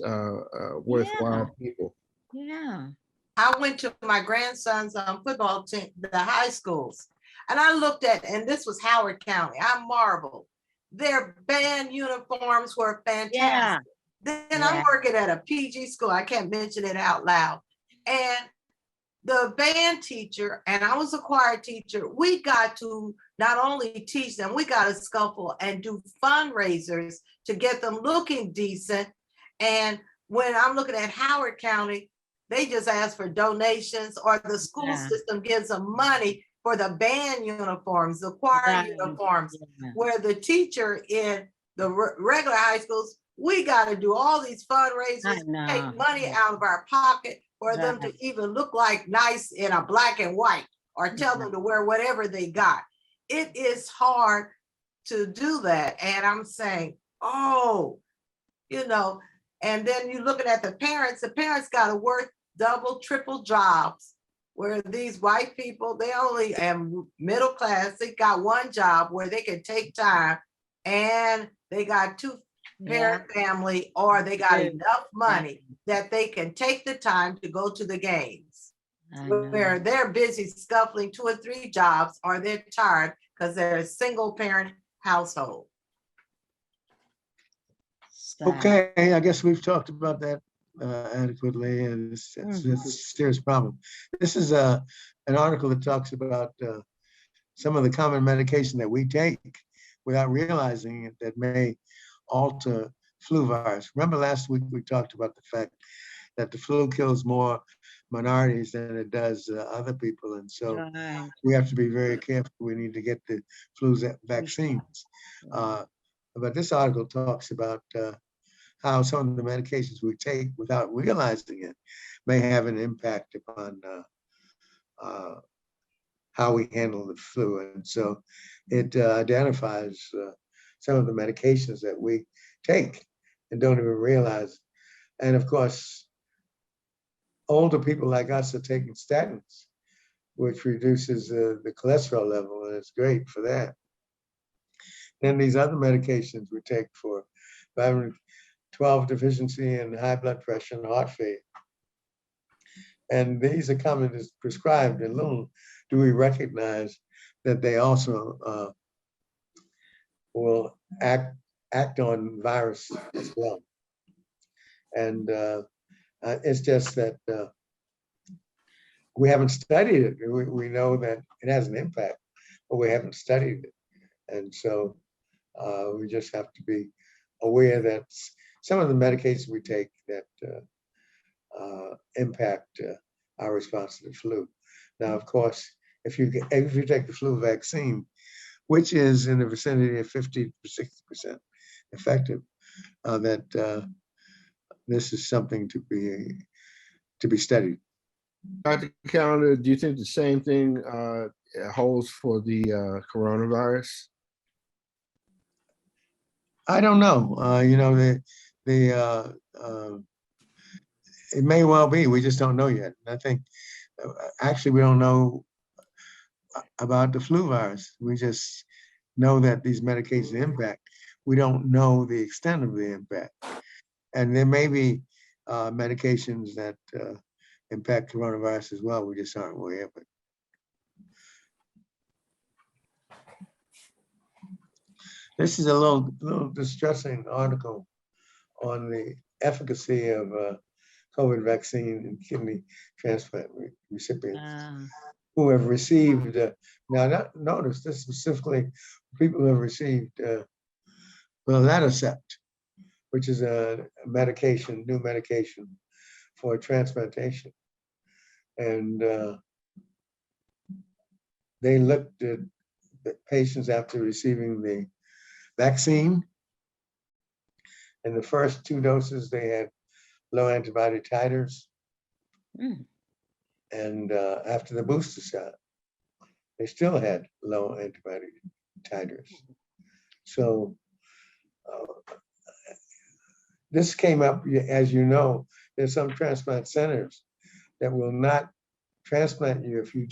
worthwhile people. Yeah. I went to my grandson's football team, the high schools, and I looked at, and this was Howard County. I marveled. Their band uniforms were fantastic. Yeah. Then I'm working at a PG school. I can't mention it out loud. And the band teacher, and I was a choir teacher, we got to not only teach them, we got to scuffle and do fundraisers to get them looking decent. And when I'm looking at Howard County, they just ask for donations, or the school system gives them money for the band uniforms, the choir uniforms, where the teacher in the regular high schools, we got to do all these fundraisers, take money out of our pocket for them to even look like nice in a black and white, or tell them to wear whatever they got. It is hard to do that. And I'm saying, and then you're looking at the parents got to work double, triple jobs, where these white people, they only middle class, they got one job where they can take time, and they got two parent family, or they got enough money that they can take the time to go to the games, where they're busy scuffling 2 or 3 jobs, or they're tired because they're a single parent household. Okay, I guess we've talked about that adequately, and it's a serious problem. This is an article that talks about some of the common medication that we take without realizing it that may alter flu virus. Remember last week we talked about the fact that the flu kills more minorities than it does other people, and so we have to be very careful. We need to get the flu vaccines. But this article talks about how some of the medications we take without realizing it may have an impact upon how we handle the flu. And so it identifies some of the medications that we take and don't even realize. And of course, older people like us are taking statins, which reduces the cholesterol level, and it's great for that. Then these other medications we take for vitamin B12 deficiency and high blood pressure and heart failure. And these are commonly prescribed, and little do we recognize that they also will act on virus as well. And it's just that we haven't studied it. We know that it has an impact, but we haven't studied it. And so we just have to be aware that some of the medications we take that impact our response to the flu. Now, of course, if you take the flu vaccine, which is in the vicinity of 50 to 60% effective, that this is something to be studied. Dr. Callender, do you think the same thing holds for the coronavirus? I don't know. You know, it may well be. We just don't know yet. And I think actually we don't know about the flu virus. We just know that these medications impact. We don't know the extent of the impact. And there may be medications that impact coronavirus as well. We just aren't aware of it. This is a little distressing article on the efficacy of COVID vaccine in kidney transplant recipients who have received, now notice this specifically, people who have received Belatacept, which is a medication, new medication for transplantation. And they looked at the patients after receiving the vaccine. In the first 2 doses, they had low antibody titers. And after the booster shot, they still had low antibody titers. So this came up, as you know, there's some transplant centers that will not transplant you if you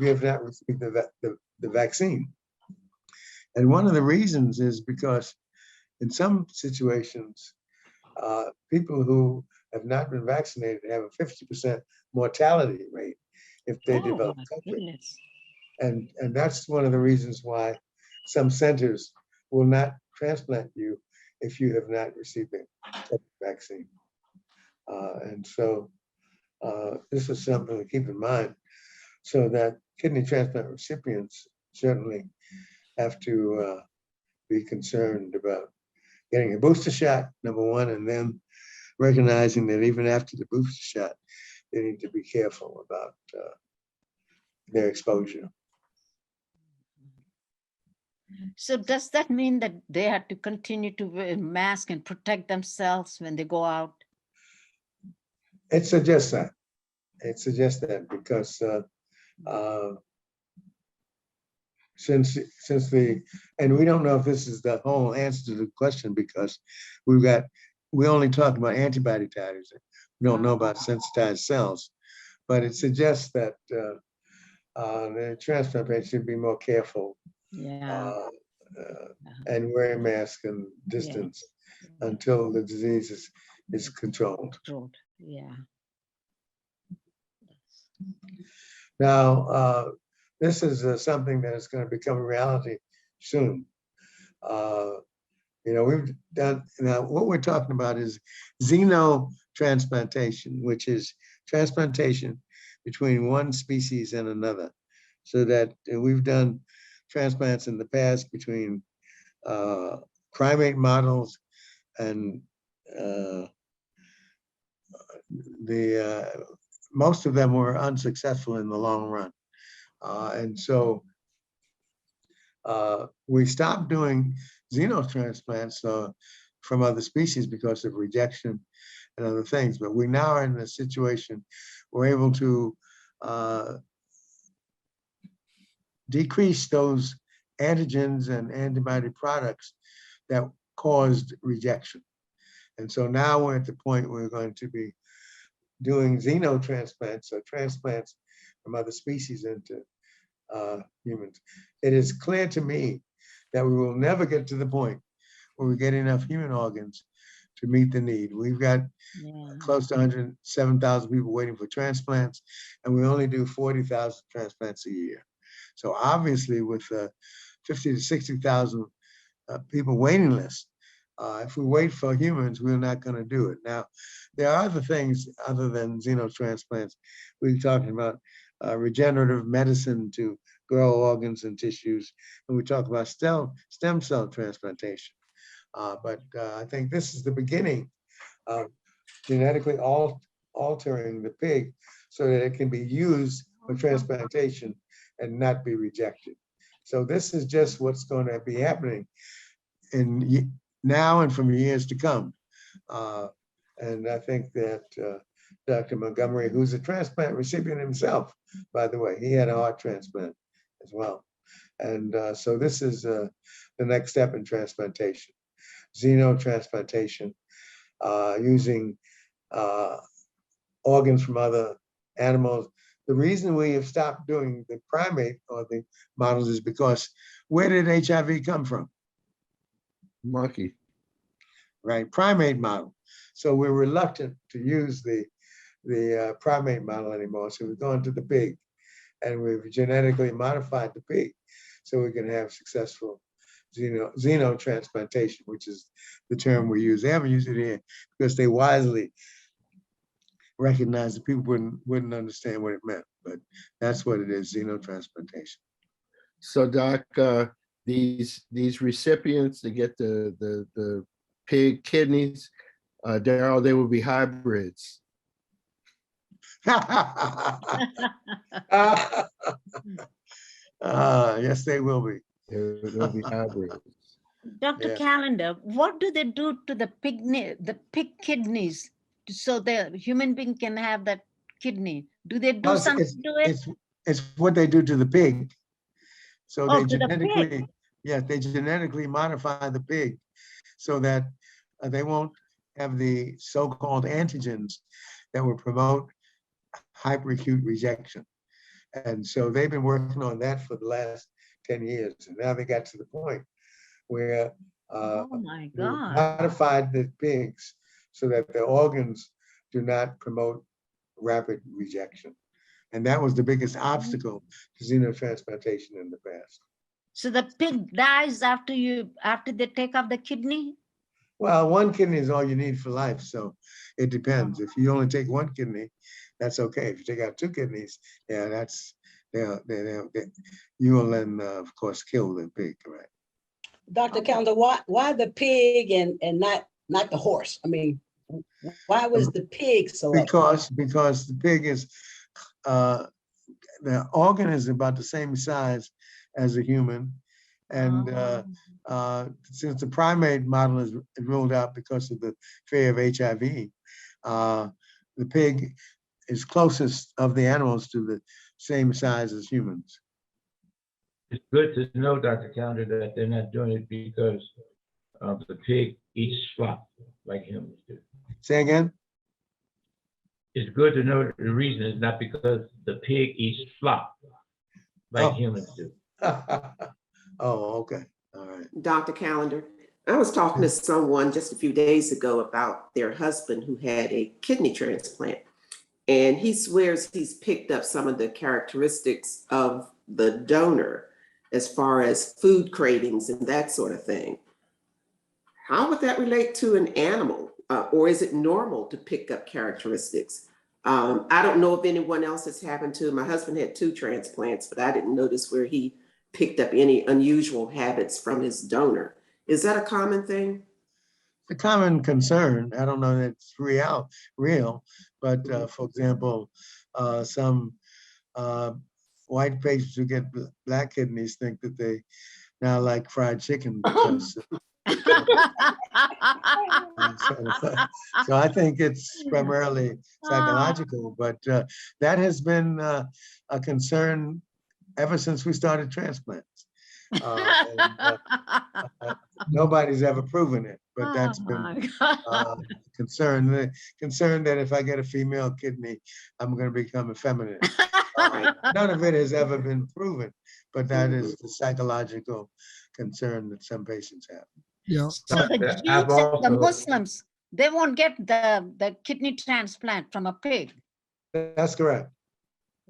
have not received the vaccine. And one of the reasons is because in some situations, people who have not been vaccinated have a 50% mortality rate if they develop COVID. And that's one of the reasons why some centers will not transplant you if you have not received the vaccine. And so this is something to keep in mind, so that kidney transplant recipients certainly have to be concerned about getting a booster shot, number one, and then recognizing that even after the booster shot, they need to be careful about their exposure. So does that mean that they have to continue to wear a mask and protect themselves when they go out? It suggests that. It suggests that because since and we don't know if this is the whole answer to the question, because we only talk about antibody titers. We don't know about sensitized cells, but it suggests that the transplant patients should be more careful and wear a mask and distance until the disease is controlled. Yeah. Now, this is something that is going to become a reality soon. You know, we've done, now what we're talking about is xenotransplantation, which is transplantation between one species and another. So that we've done transplants in the past between primate models, and most of them were unsuccessful in the long run. And so we stopped doing xenotransplants from other species because of rejection and other things. But we now are in a situation we're able to decrease those antigens and antibody products that caused rejection. And so now we're at the point where we're going to be doing xenotransplants, or transplants from other species into humans. It is clear to me that we will never get to the point where we get enough human organs meet the need. We've got Yeah. close to 107,000 people waiting for transplants, and we only do 40,000 transplants a year. So obviously with 50 to 60,000 people waiting list, if we wait for humans, we're not going to do it. Now, there are other things other than xenotransplants. We're talking about regenerative medicine to grow organs and tissues, and we talk about stem cell transplantation. But I think this is the beginning of genetically altering the pig so that it can be used for transplantation and not be rejected. So this is just what's going to be happening in now and from years to come. And I think that Dr. Montgomery, who's a transplant recipient himself, by the way, he had a heart transplant as well. And so this is the next step in transplantation, xenotransplantation, using organs from other animals. The reason we have stopped doing the primate or the models is because where did HIV come from? Monkey. Right, primate model. So we're reluctant to use the primate model anymore. So we've gone to the pig, and we've genetically modified the pig so we can have successful xenotransplantation, which is the term we use. They haven't used it here because they wisely recognize that people wouldn't understand what it meant, but that's what it is, xenotransplantation. So Doc, these recipients that get the pig kidneys, Darryl, they will be hybrids. Yes, they will be. They'll be hybrids. Dr. Yeah. Callender, what do they do to the pig kidneys so the human being can have that kidney? Do they do Well, something to it? It's what they do to the pig. So Oh, they to the genetically, pig. yes, they genetically modify the pig so that they won't have the so-called antigens that will promote hyperacute rejection. And so they've been working on that for the last 10 years. And now they got to the point where Oh my we God. modified the pigs so that the organs do not promote rapid rejection. And that was the biggest obstacle to xenotransplantation in the past. So the pig dies after they take off the kidney? Well, one kidney is all you need for life, so it depends. If you only take one kidney, that's okay. If you take out two kidneys, yeah, that's you will then, of course, kill the pig, right? Dr. Callender, why the pig and not the horse? I mean, why was the pig selected? Because the pig is the organ is about the same size as a human, and since the primate model is ruled out because of the fear of HIV, the pig is closest of the animals to the same size as humans. It's good to know, Dr. Callender, that they're not doing it because the pig eats slop like humans do. Say again? It's good to know that the reason is not because the pig eats slop like humans do. Oh, okay. All right. Dr. Callender, I was talking to someone just a few days ago about their husband who had a kidney transplant, and he swears he's picked up some of the characteristics of the donor as far as food cravings and that sort of thing. How would that relate to an animal? Or is it normal to pick up characteristics? I don't know if anyone else has happened to. My husband had 2 transplants, but I didn't notice where he picked up any unusual habits from his donor. Is that a common thing? It's a common concern. I don't know that it's real, but for example, some white patients who get black kidneys think that they now like fried chicken because so I think it's primarily psychological, but that has been a concern ever since we started transplants. Nobody's ever proven it, but that's been concern that if I get a female kidney, I'm going to become effeminate. None of it has ever been proven, but that is the psychological concern that some patients have. Yeah. So the Jews and the Muslims, they won't get the kidney transplant from a pig. That's correct.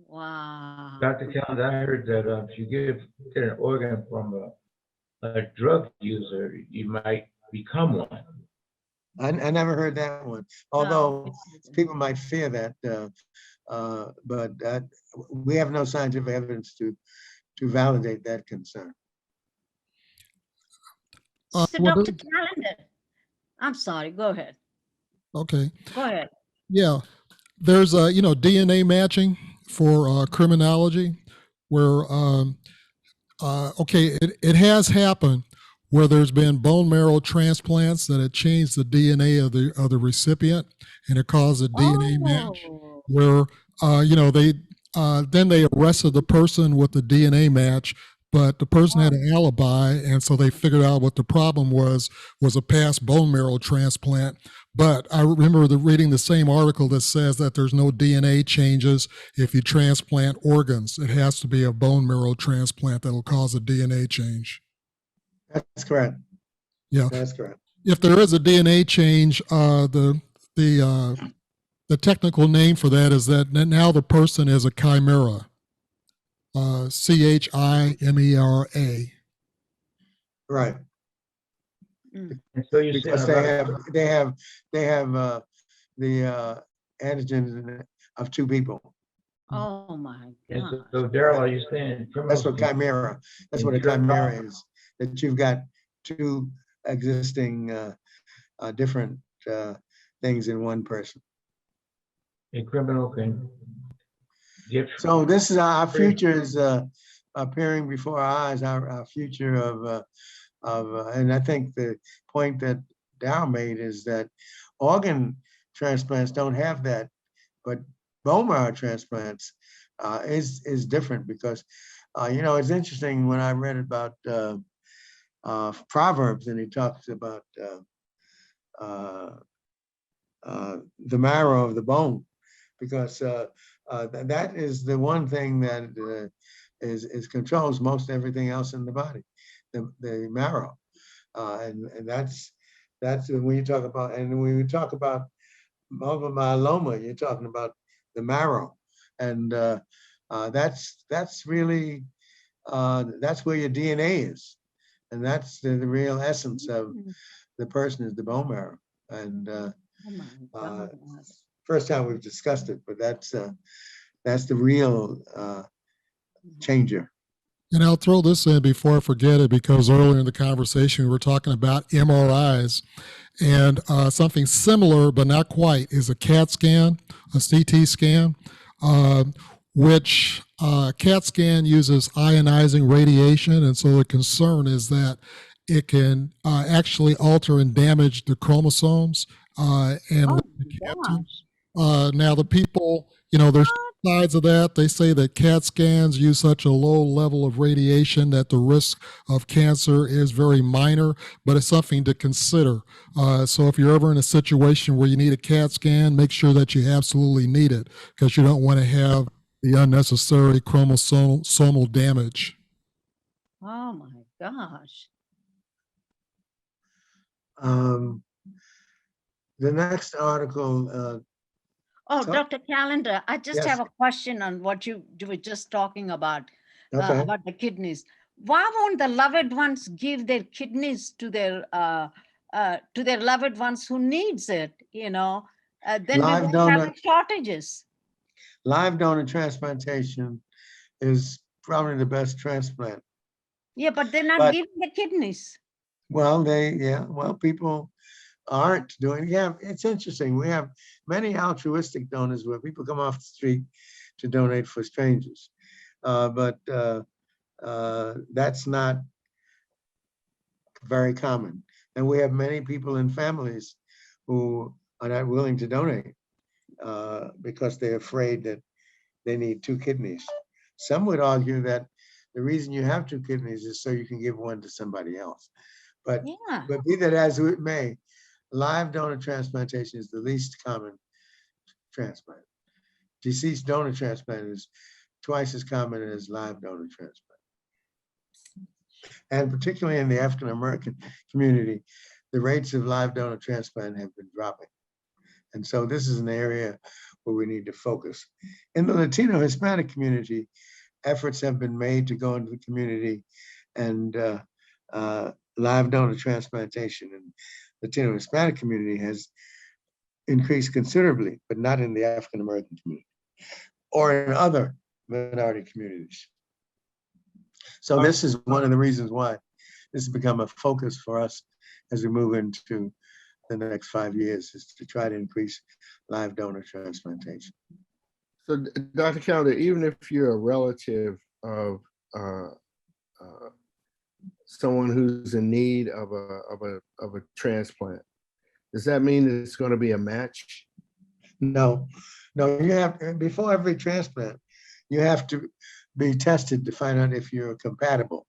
Wow. Dr. Callender, I heard that if you get an organ from a drug user, you might become one. I never heard that one, although people might fear that, but we have no scientific evidence to validate that concern. So well, Dr. Callender, I'm sorry, go ahead. Okay. Go ahead. Yeah. There's DNA matching for criminology where okay, it has happened where there's been bone marrow transplants that had changed the DNA of the recipient, and it caused a DNA match Oh. where they then they arrested the person with the DNA match, but the person had an alibi, and so they figured out what the problem was a past bone marrow transplant. But I remember reading the same article that says that there's no DNA changes if you transplant organs. It has to be a bone marrow transplant that'll cause a DNA change. That's correct. Yeah, that's correct. If there is a DNA change, the technical name for that is that now the person is a chimera. CHIMERA. Right. And so you Because they have the antigens of two people. Oh my And God. so Darryl, are you saying That's what chimera. That's what a chimera is. That you've got two existing different things in one person. a criminal can get? So this is our future is appearing before our eyes. Our future of and I think the point that Darryl made is that organ transplants don't have that, but bone marrow transplants is different because it's interesting when I read about Proverbs and he talks about the marrow of the bone, because that is the one thing that is controls most everything else in the body, the marrow, and that's when you talk about, and when you talk about multiple myeloma, you're talking about the marrow, and that's really that's where your DNA is, and that's the real essence of the person is the bone marrow, and first time we've discussed it, but that's the real changer. And I'll throw this in before I forget it, because earlier in the conversation, we were talking about MRIs, and something similar, but not quite, is a CAT scan, a CT scan, which CAT scan uses ionizing radiation. And so the concern is that it can actually alter and damage the chromosomes and now the people, there's sides of that. They say that CAT scans use such a low level of radiation that the risk of cancer is very minor, but it's something to consider. So if you're ever in a situation where you need a CAT scan, make sure that you absolutely need it, because you don't want to have the unnecessary chromosomal damage. Oh my gosh. The next article. Dr. Callender, I just Yes. have a question on what you were just talking about the kidneys. Why won't the loved ones give their kidneys to their loved ones who needs it? Then Live we won't donor. have shortages. Live donor transplantation is probably the best transplant. Yeah, but they're not giving the kidneys. Well, people aren't doing. Yeah, it's interesting. We have many altruistic donors where people come off the street to donate for strangers, but that's not very common. And we have many people in families who are not willing to donate because they're afraid that they need two kidneys. Some would argue that the reason you have two kidneys is so you can give one to somebody else. But be that as it may, live donor transplantation is the least common transplant. Deceased donor transplant is twice as common as live donor transplant. And particularly in the African American community, the rates of live donor transplant have been dropping. And so this is an area where we need to focus. In the Latino Hispanic community, efforts have been made to go into the community and live donor transplantation in Latino Hispanic community has increased considerably, but not in the African American community or in other minority communities. So this is one of the reasons why this has become a focus for us as we move into the next 5 years, is to try to increase live donor transplantation. So, Dr. Callender, even if you're a relative of someone who's in need of a transplant, does that mean it's going to be a match? No, you have, before every transplant, you have to be tested to find out if you're compatible.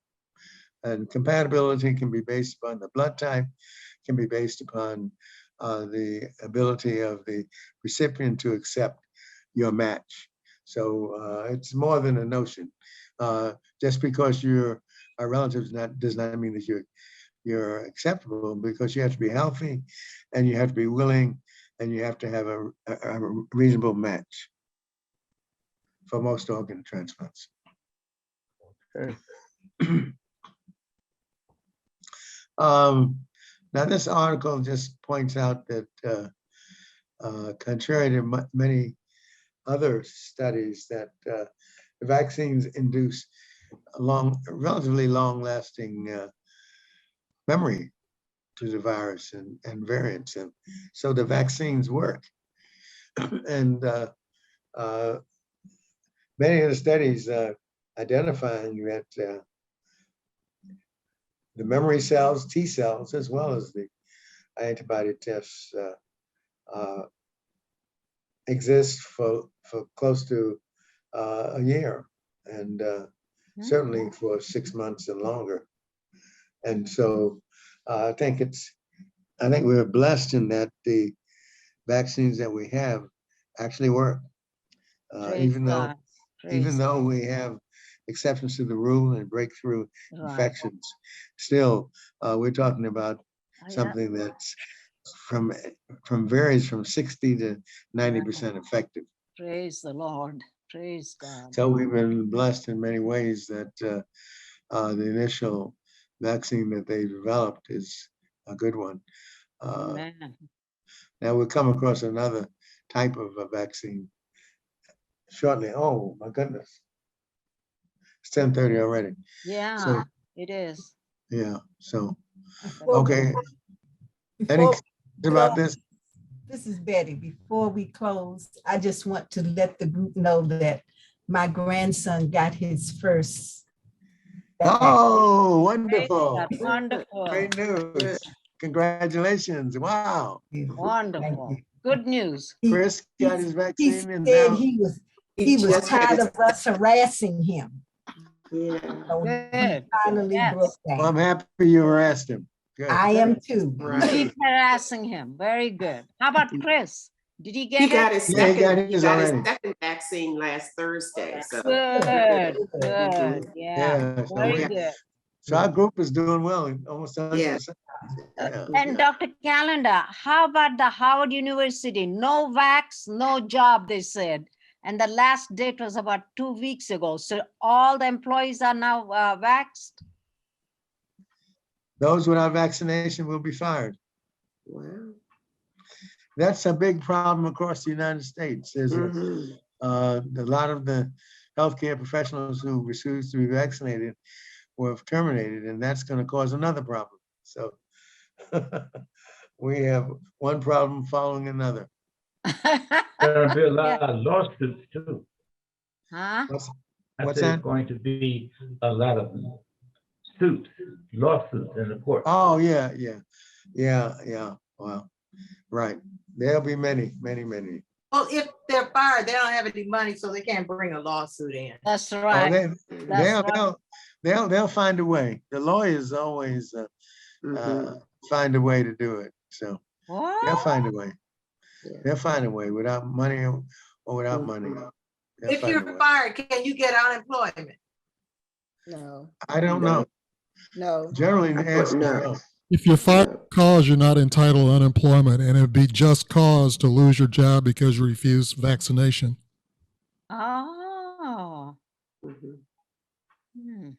And compatibility can be based upon the blood type, can be based upon the ability of the recipient to accept your match. So it's more than a notion. Just because you're a relative does not mean that you're acceptable, because you have to be healthy and you have to be willing and you have to have a reasonable match for most organ transplants. Okay. Now, this article just points out that contrary to many other studies, that the vaccines induce relatively long-lasting memory to the virus and variants, and so the vaccines work. And many of the studies identifying that the memory cells, T cells, as well as the antibody tests exist for close to a year, and certainly for 6 months and longer. And so I think we're blessed in that the vaccines that we have actually work, even though we have exceptions to the rule and breakthrough infections. Still, we're talking about something that's varies from 60 to 90% effective. Praise the Lord. Praise God. So we've been blessed in many ways that the initial vaccine that they developed is a good one. Now we'll come across another type of a vaccine shortly. Oh my goodness. It's 10:30 already. Yeah, so, it is. Yeah, so, okay. Any Before about this? This is Betty. Before we close, I just want to let the group know that my grandson got his first. Oh, wonderful. Wonderful. Great news. Congratulations. Wow. Wonderful. Good news. Chris got his vaccine. He said he was tired of us harassing him. Yeah. So Good. finally broke down. Well, I'm happy you harassed him. Good. I am too. Right. Keep harassing him. Very good. How about Chris? Did he get He got it? his Yeah, he got second, his already. second vaccine last Thursday. So Good. Good. Yeah. So, Very good. so our group is doing well, almost 100%. Yeah. And Dr. Callender, how about the Howard University? No vax, no job, they said. And the last date was about 2 weeks ago. So all the employees are now vaxxed? Those without vaccination will be fired. Wow. That's a big problem across the United States. There's a lot of the healthcare professionals who refused to be vaccinated were terminated, and that's going to cause another problem. So we have one problem following another. There'll be a lot of lawsuits too. Huh? What's There's that? going to be a lot of lawsuits in the court. Oh, yeah. Wow. Right. There'll be many. Well, if they're fired, they don't have any money, so they can't bring a lawsuit in. That's right. They'll find a way. The lawyers always find a way to do it. So they'll find a way. They'll find a way without money or without money. If you're fired, can you get unemployment? No. I don't know. No. Generally, the answer is no. If you're fired for cause, you're not entitled to unemployment, and it'd be just cause to lose your job because you refused vaccination. Oh. Mhm. Hmm.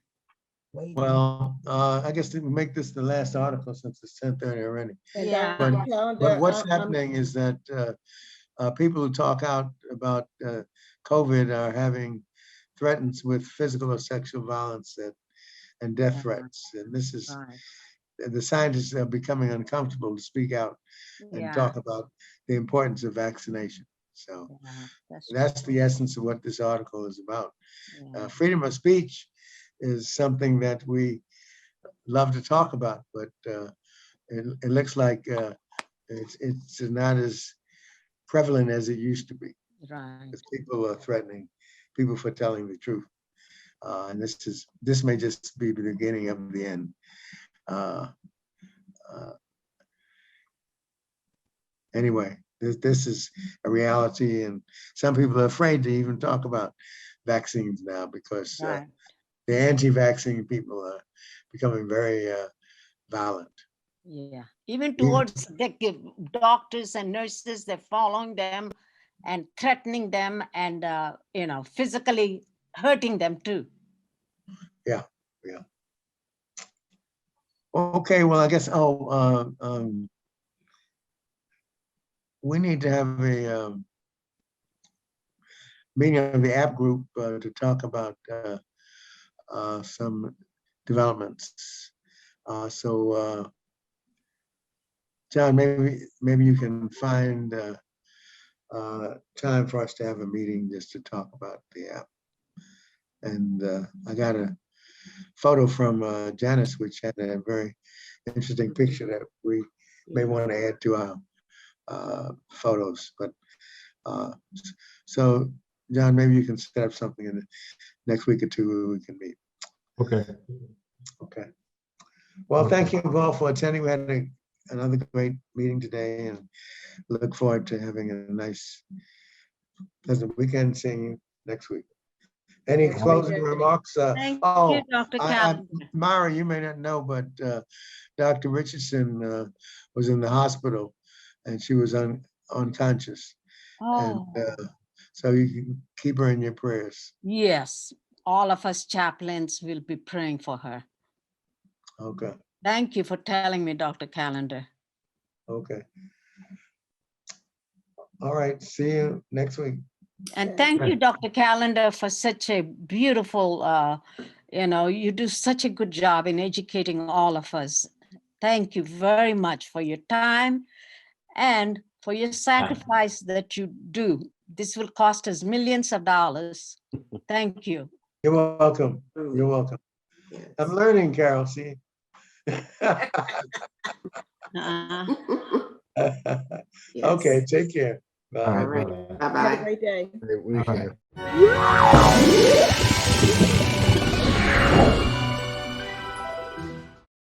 Well, I guess we make this the last article since it's 10:30 already. And Yeah. Dr. But Callender, what's I'm- happening is that people who talk out about COVID are having threats with physical or sexual violence and death threats. And this is, Right. the scientists are becoming uncomfortable to speak out and Yeah. talk about the importance of vaccination. So Yeah, that's the essence of what this article is about. yeah. Freedom of speech is something that we love to talk about, but it looks like it's not as prevalent as it used to be, Right. because people are threatening people for telling the truth. And this may just be the beginning of the end. Anyway, this is a reality, and some people are afraid to even talk about vaccines now because Right. the anti-vaccine people are becoming very violent. Yeah. Even towards the doctors and nurses, they're following them and threatening them and, physically hurting them too. Yeah. Okay, well, I guess, we need to have a meeting of the app group to talk about some developments. So, John, maybe you can find time for us to have a meeting just to talk about the app. And I got a photo from Janice, which had a very interesting picture that we may want to add to our photos. But so, John, maybe you can set up something in the next week or two where we can meet. Okay. Well, thank you all for attending. We had another great meeting today, and look forward to having a nice, pleasant weekend, seeing you next week. Any closing remarks? Thank you, Dr. Callender. Mara, you may not know, but Dr. Richardson was in the hospital and she was unconscious. Oh, And so you can keep her in your prayers. yes. All of us chaplains will be praying for her. Okay. Thank you for telling me, Dr. Callender. Okay. All right. See you next week. And thank you, Dr. Callender, for such a beautiful, you do such a good job in educating all of us. Thank you very much for your time and for your sacrifice that you do. This will cost us millions of dollars. Thank you. You're welcome. You're welcome. Yes. I'm learning, Carol. See? Yes. Okay. Take care. Bye. All right. Have a Bye-bye. great day. Great weekend.